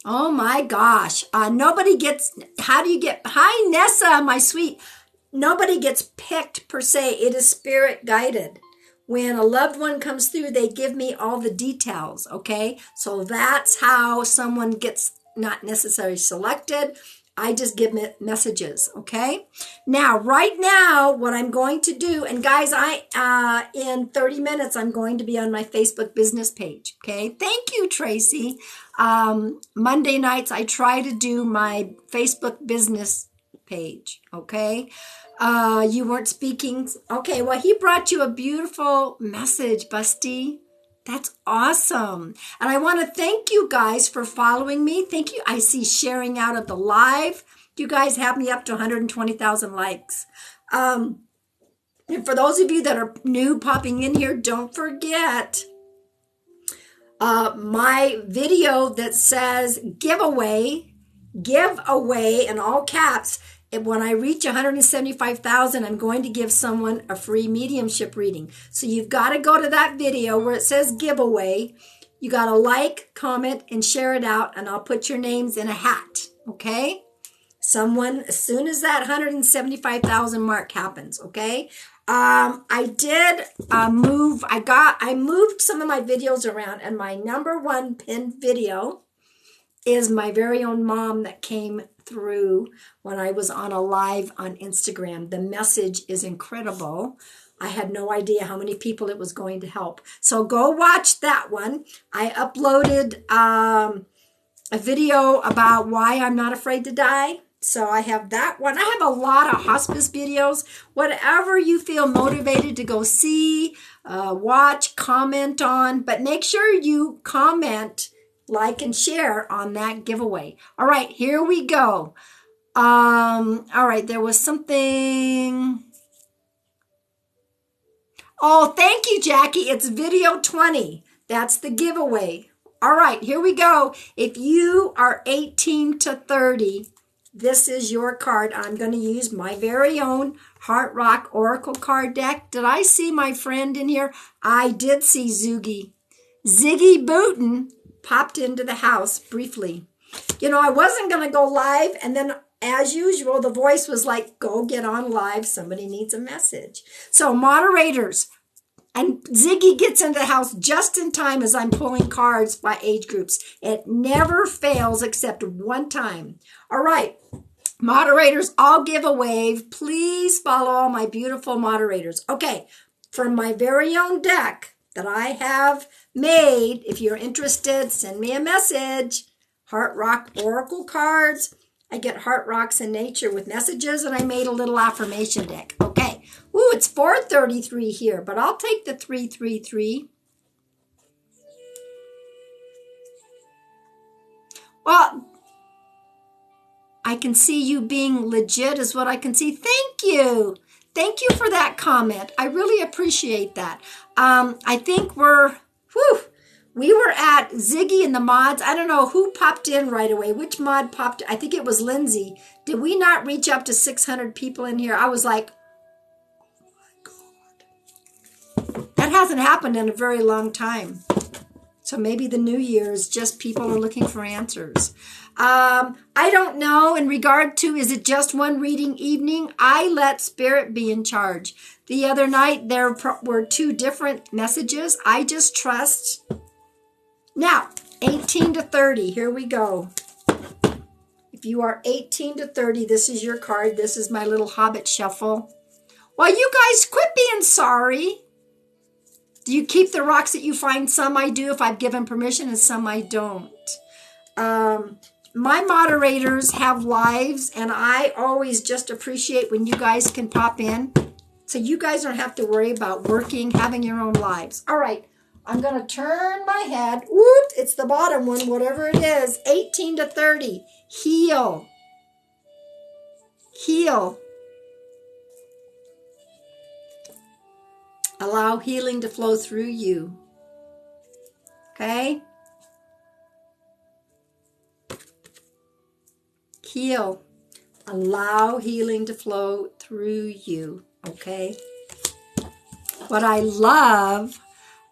Oh my gosh. Hi, Nessa, my sweet. Nobody gets picked per se. It is spirit guided. When a loved one comes through, they give me all the details, okay? So that's how someone gets not necessarily selected. I just give messages, okay? Now, right now, what I'm going to do, and guys, in 30 minutes, I'm going to be on my Facebook business page, okay? Thank you, Tracy. Monday nights, I try to do my Facebook business page, okay? You weren't speaking. Okay, well, he brought you a beautiful message, Busty. That's awesome. And I want to thank you guys for following me. Thank you. I see sharing out of the live. You guys have me up to 120,000 likes. And for those of you that are new popping in here, don't forget my video that says giveaway in all caps. When I reach 175,000, I'm going to give someone a free mediumship reading. So you've got to go to that video where it says giveaway. You got to like, comment, and share it out, and I'll put your names in a hat, okay? Someone, as soon as that 175,000 mark happens, okay? I did I moved some of my videos around, and my #1 pinned video is my very own mom that came through when I was on a live on Instagram. The message is incredible. I had no idea how many people it was going to help. So go watch that one. I uploaded a video about why I'm not afraid to die. So I have that one. I have a lot of hospice videos. Whatever you feel motivated to go see, watch, comment on. But make sure you comment, like, and share on that giveaway. All right, here we go. All right, there was something. Oh, thank you, Jackie. It's video 20. That's the giveaway. All right, here we go. If you are 18 to 30, this is your card. I'm going to use my very own Heart Rock Oracle card deck. Did I see my friend in here? I did see Ziggy. Ziggy Booten popped into the house briefly. You know, I wasn't going to go live, and then as usual, the voice was like, go get on live. Somebody needs a message. So moderators, and Ziggy gets into the house just in time as I'm pulling cards by age groups. It never fails except one time. All right, moderators, I'll give a wave. Please follow all my beautiful moderators. Okay, from my very own deck that I have made, if you're interested, send me a message. Heart Rock Oracle cards. I get Heart Rocks in Nature with messages, and I made a little affirmation deck. Okay. Ooh, it's 433 here, but I'll take the 333. Well, I can see you being legit is what I can see. Thank you. Thank you for that comment. I really appreciate that. I think we were at Ziggy and the mods. I don't know who popped in right away. Which mod popped? I think it was Lindsay. Did we not reach up to 600 people in here? I was like, oh my God. That hasn't happened in a very long time. So maybe the new year is just people are looking for answers. I don't know in regard to, is it just one reading evening? I let Spirit be in charge. The other night, there were two different messages. I just trust. Now, 18 to 30, here we go. If you are 18 to 30, this is your card. This is my little Hobbit shuffle. Well, you guys quit being sorry. Do you keep the rocks that you find? Some I do if I've given permission, and some I don't. My moderators have lives, and I always just appreciate when you guys can pop in. So you guys don't have to worry about working, having your own lives. All right. I'm going to turn my head. Whoop, it's the bottom one, whatever it is. 18 to 30. Heal. Heal. Allow healing to flow through you. Okay? Heal. Allow healing to flow through you. Okay? What I love,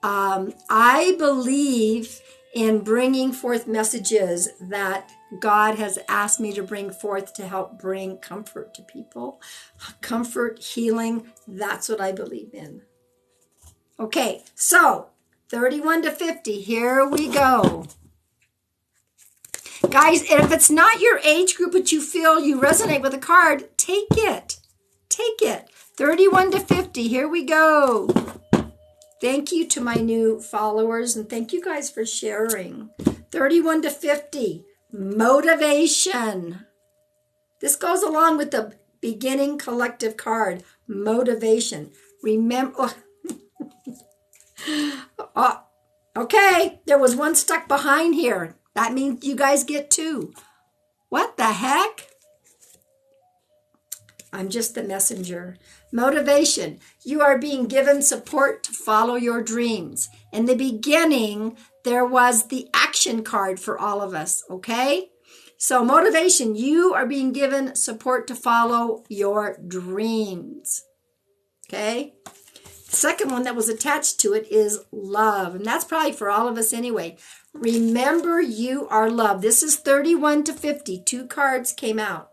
I believe in bringing forth messages that God has asked me to bring forth to help bring comfort to people. Comfort, healing, that's what I believe in. Okay, so 31 to 50, here we go. Guys, if it's not your age group, but you feel you resonate with a card, take it. Take it. 31 to 50, here we go. Thank you to my new followers, and thank you guys for sharing. 31 to 50, motivation. This goes along with the beginning collective card, motivation. Remember, okay, there was one stuck behind here. That means you guys get two. What the heck? I'm just the messenger. Motivation. You are being given support to follow your dreams. In the beginning, there was the action card for all of us, okay? So motivation, you are being given support to follow your dreams, okay? The second one that was attached to it is love, and that's probably for all of us anyway. Remember you are loved. This is 31 to 50. Two cards came out.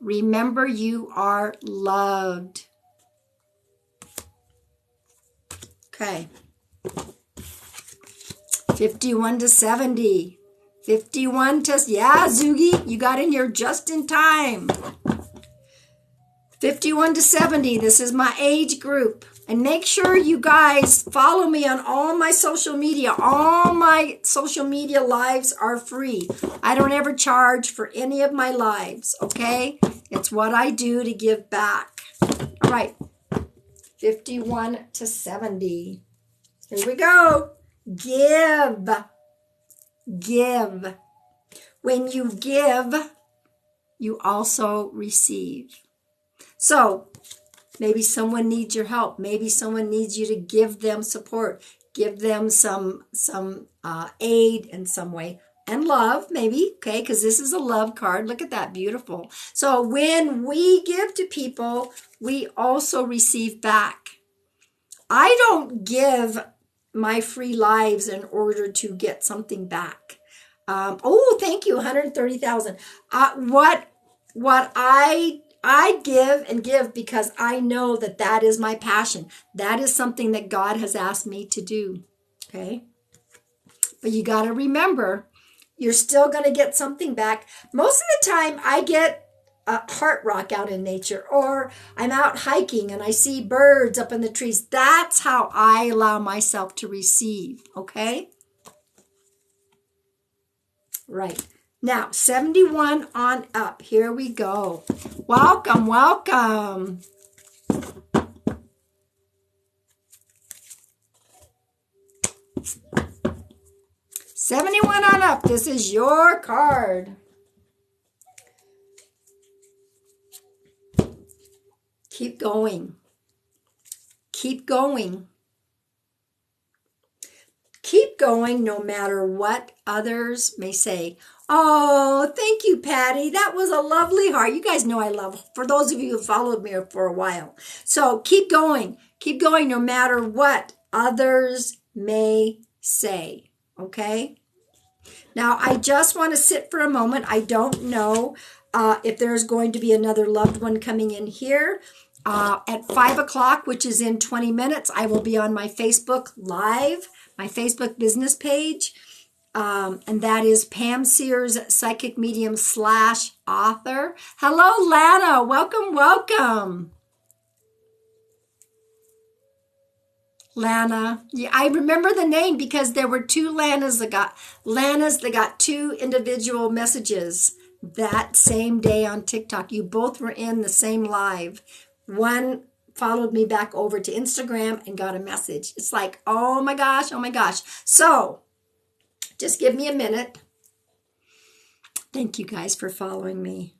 Remember you are loved. Okay. 51 to 70. 51 to, yeah, Zoogie, you got in here just in time. 51 to 70, this is my age group. And make sure you guys follow me on all my social media. All my social media lives are free. I don't ever charge for any of my lives, okay? It's what I do to give back. All right, 51 to 70. Here we go. Give. Give. When you give, you also receive. So maybe someone needs your help. Maybe someone needs you to give them support. Give them some aid in some way. And love, maybe, okay, because this is a love card. Look at that, beautiful. So when we give to people, we also receive back. I don't give my free lives in order to get something back. Oh, thank you, 130,000. What I give and give because I know that that is my passion. That is something that God has asked me to do, okay? But you got to remember, you're still going to get something back. Most of the time, I get a heart rock out in nature, or I'm out hiking and I see birds up in the trees. That's how I allow myself to receive, okay? Right. Now, 71 on up. Here we go. Welcome, welcome. $71 on up. This is your card. Keep going. Keep going. Keep going no matter what others may say. Oh, thank you, Patty. That was a lovely heart. You guys know I love, for those of you who followed me for a while. So keep going. Keep going no matter what others may say. Okay? Now, I just want to sit for a moment. I don't know if there's going to be another loved one coming in here. At 5 o'clock, which is in 20 minutes, I will be on my Facebook Live, my Facebook business page. And that is Pam Sears, Psychic Medium / author. Hello, Lana. Welcome, welcome. Lana. Yeah, I remember the name because there were two Lanas that got two individual messages that same day on TikTok. You both were in the same live. One followed me back over to Instagram and got a message. It's like, oh my gosh, oh my gosh. So just give me a minute. Thank you guys for following me.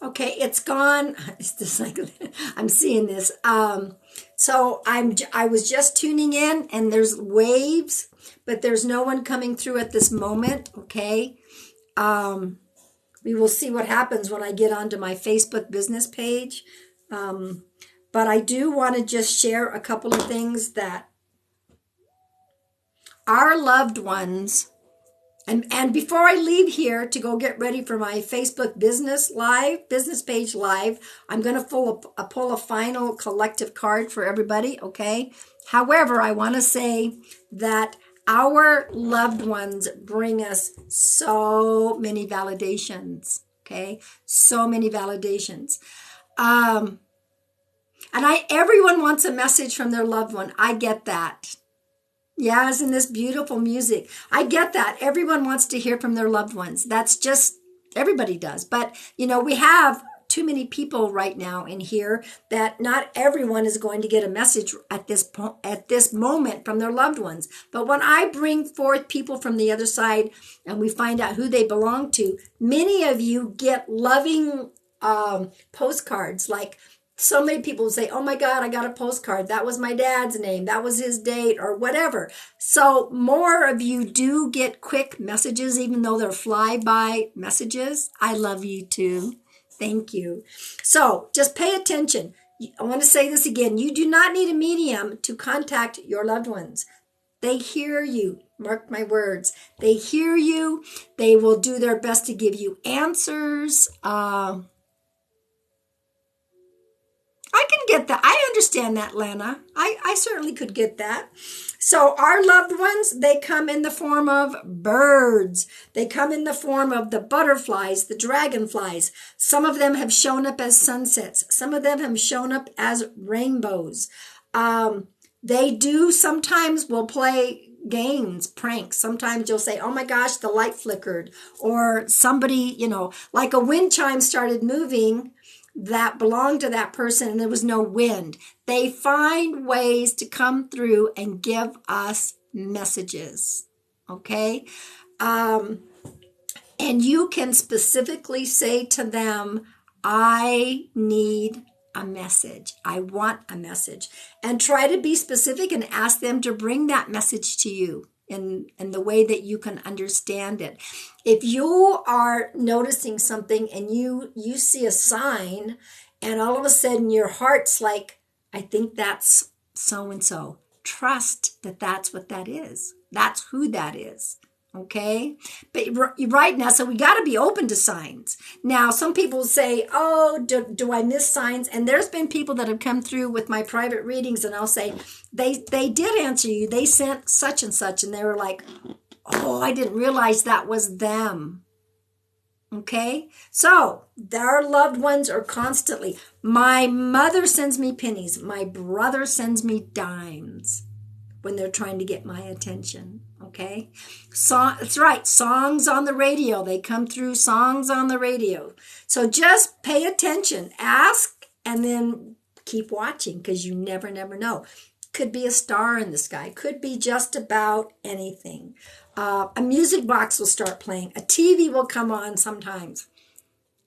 Okay, it's gone. It's just like I'm seeing this. So I was just tuning in, and there's waves, but there's no one coming through at this moment. Okay, we will see what happens when I get onto my Facebook business page. But I do want to just share a couple of things that our loved ones. And before I leave here to go get ready for my Facebook business page live, I'm going to pull a final collective card for everybody, okay? However, I want to say that our loved ones bring us so many validations, okay? So many validations. And everyone wants a message from their loved one. I get that. Yeah, isn't this beautiful music? I get that. Everyone wants to hear from their loved ones. That's just, everybody does. But, you know, we have too many people right now in here that not everyone is going to get a message at this moment from their loved ones. But when I bring forth people from the other side and we find out who they belong to, many of you get loving postcards. Like, so many people say, oh my God, I got a postcard. That was my dad's name. That was his date or whatever. So more of you do get quick messages, even though they're flyby messages. I love you too. Thank you. So just pay attention. I want to say this again. You do not need a medium to contact your loved ones. They hear you. Mark my words. They hear you. They will do their best to give you answers. I can get that. I understand that, Lana. I certainly could get that. So our loved ones, they come in the form of birds. They come in the form of the butterflies, the dragonflies. Some of them have shown up as sunsets. Some of them have shown up as rainbows. They do sometimes will play games, pranks. Sometimes you'll say, oh my gosh, the light flickered. Or somebody, like a wind chime started moving that belonged to that person and there was no wind. They find ways to come through and give us messages. Okay? And you can specifically say to them, I need a message. I want a message. And try to be specific and ask them to bring that message to you in the way that you can understand it. If you are noticing something and you see a sign and all of a sudden your heart's like, I think that's so-and-so. Trust that that's what that is. That's who that is. Okay? But right now, so we got to be open to signs. Now, some people say, oh, do I miss signs? And there's been people that have come through with my private readings and I'll say, they did answer you. They sent such and such. And they were like, oh, I didn't realize that was them. Okay? So their loved ones are constantly, my mother sends me pennies. My brother sends me dimes when they're trying to get my attention. Okay? That's right. Songs on the radio. They come through songs on the radio. So just pay attention. Ask and then keep watching because you never know. Could be a star in the sky. Could be just about anything. A music box will start playing. A TV will come on sometimes.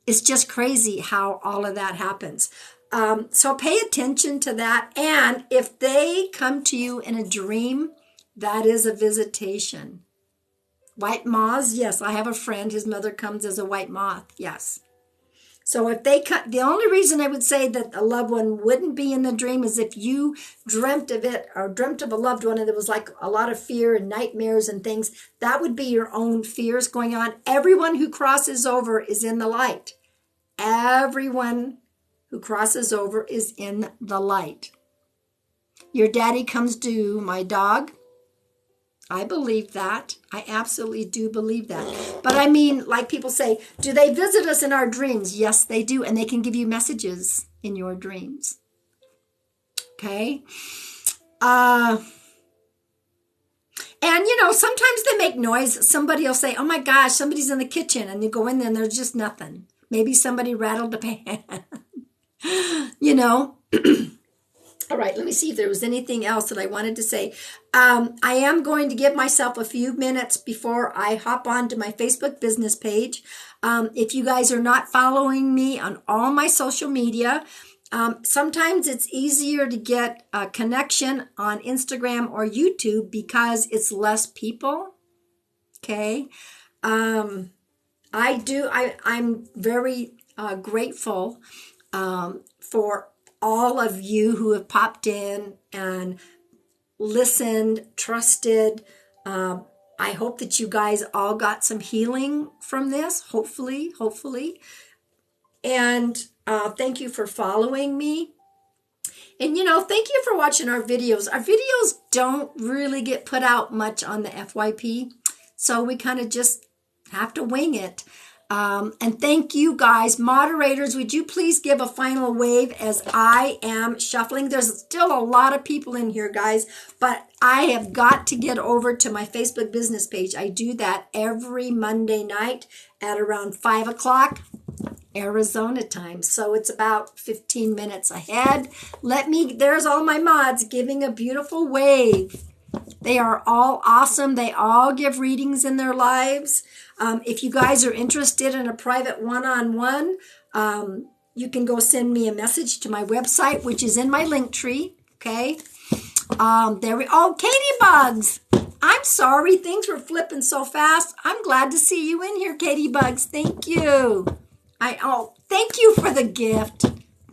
It's just crazy how all of that happens. So pay attention to that. And if they come to you in a dream, that is a visitation. White moths, yes. I have a friend, his mother comes as a white moth, yes. So if they come, the only reason I would say that a loved one wouldn't be in the dream is if you dreamt of it or dreamt of a loved one and there was like a lot of fear and nightmares and things, that would be your own fears going on. Everyone who crosses over is in the light. Everyone who crosses over is in the light. Your daddy comes to my dog. I believe that. I absolutely do believe that. But I mean, like people say, do they visit us in our dreams? Yes, they do. And they can give you messages in your dreams. Okay? And, sometimes they make noise. Somebody will say, oh my gosh, somebody's in the kitchen. And you go in there and there's just nothing. Maybe somebody rattled a pan. All right, let me see if there was anything else that I wanted to say. I am going to give myself a few minutes before I hop on to my Facebook business page. If you guys are not following me on all my social media, sometimes it's easier to get a connection on Instagram or YouTube because it's less people. Okay. I'm very grateful for all of you who have popped in and listened, trusted. I hope that you guys all got some healing from this, hopefully. And thank you for following me. And, thank you for watching our videos. Our videos don't really get put out much on the FYP, so we kind of just have to wing it. And thank you guys. Moderators, would you please give a final wave as I am shuffling? There's still a lot of people in here, guys, but I have got to get over to my Facebook business page. I do that every Monday night at around 5 o'clock Arizona time. So it's about 15 minutes ahead. There's all my mods giving a beautiful wave. They are all awesome. They all give readings in their lives. If you guys are interested in a private one-on-one, you can go send me a message to my website, which is in my link tree. Okay. Katie Bugs. I'm sorry. Things were flipping so fast. I'm glad to see you in here, Katie Bugs. Thank you. Thank you for the gift,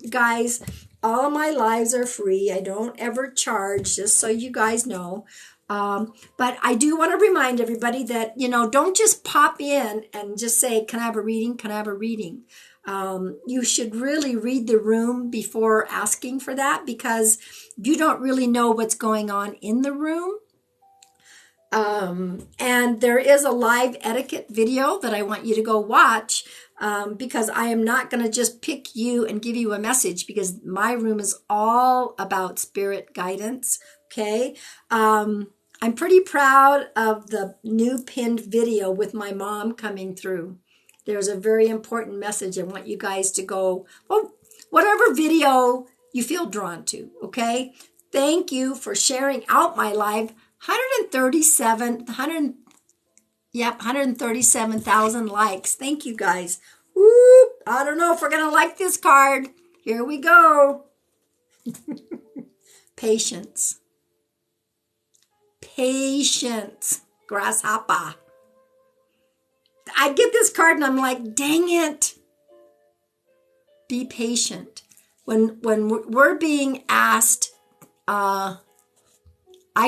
guys. All of my lives are free. I don't ever charge, just so you guys know. But I do want to remind everybody that, don't just pop in and just say, can I have a reading? Can I have a reading? You should really read the room before asking for that, because you don't really know what's going on in the room. And there is a live etiquette video that I want you to go watch, because I am not going to just pick you and give you a message, because my room is all about spirit guidance. Okay. I'm pretty proud of the new pinned video with my mom coming through. There's a very important message. I want you guys to go, well, whatever video you feel drawn to. Okay. Thank you for sharing out my live. 137,000 likes. Thank you guys. Woo! I don't know if we're going to like this card. Here we go. Patience. Patience. Grasshopper. I get this card and I'm like, dang it. Be patient. When we're being asked, I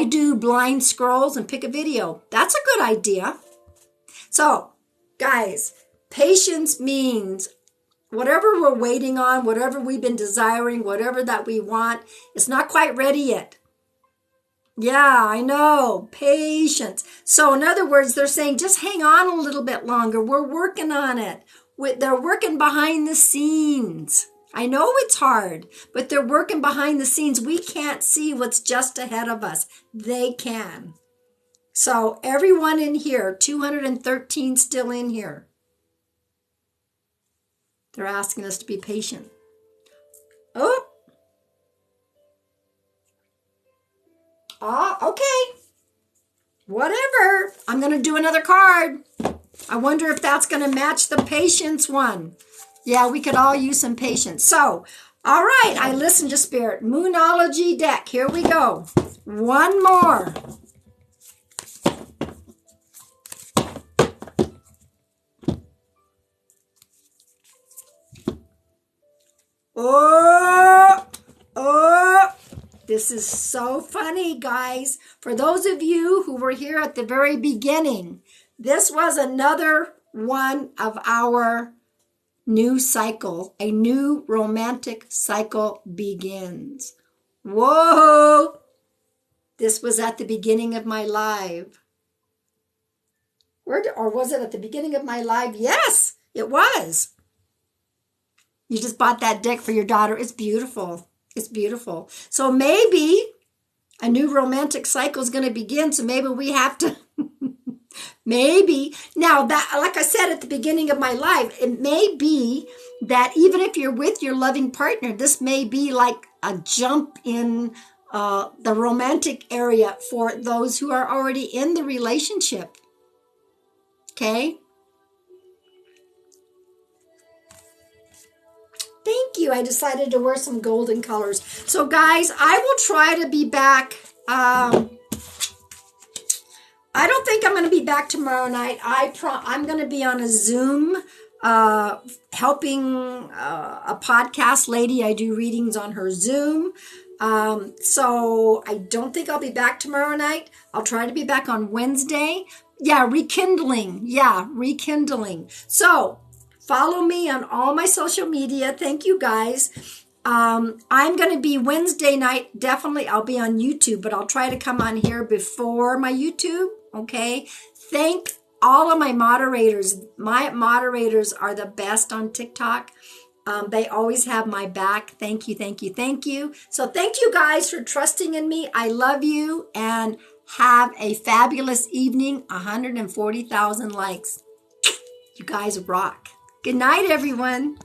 do blind scrolls and pick a video. That's a good idea. So, guys, patience means whatever we're waiting on, whatever we've been desiring, whatever that we want, it's not quite ready yet. Yeah, I know. Patience. So, in other words, they're saying just hang on a little bit longer. We're working on it. They're working behind the scenes. I know it's hard, but they're working behind the scenes. We can't see what's just ahead of us. They can. So everyone in here, 213 still in here. They're asking us to be patient. Oh. Okay. Whatever. I'm going to do another card. I wonder if that's going to match the patience one. Yeah, we could all use some patience. So, all right, I listened to Spirit. Moonology deck. Here we go. One more. Oh, this is so funny, guys. For those of you who were here at the very beginning, this was another one of our new cycle. A new romantic cycle begins. Whoa! This was at the beginning of my live. Or was it at the beginning of my live? Yes, it was. You just bought that deck for your daughter. It's beautiful. It's beautiful. So maybe a new romantic cycle is going to begin. So maybe we have to... Maybe. Now, that, like I said at the beginning of my life, it may be that even if you're with your loving partner, this may be like a jump in the romantic area for those who are already in the relationship. Okay? Thank you. I decided to wear some golden colors. So, guys, I will try to be back... I don't think I'm going to be back tomorrow night. I'm going to be on a Zoom helping a podcast lady. I do readings on her Zoom. So I don't think I'll be back tomorrow night. I'll try to be back on Wednesday. Yeah, rekindling. Yeah, rekindling. So follow me on all my social media. Thank you, guys. I'm going to be Wednesday night. Definitely I'll be on YouTube, but I'll try to come on here before my YouTube. Okay. Thank all of my moderators. My moderators are the best on TikTok. They always have my back. Thank you. Thank you. Thank you. So thank you guys for trusting in me. I love you and have a fabulous evening. 140,000 likes. You guys rock. Good night, everyone.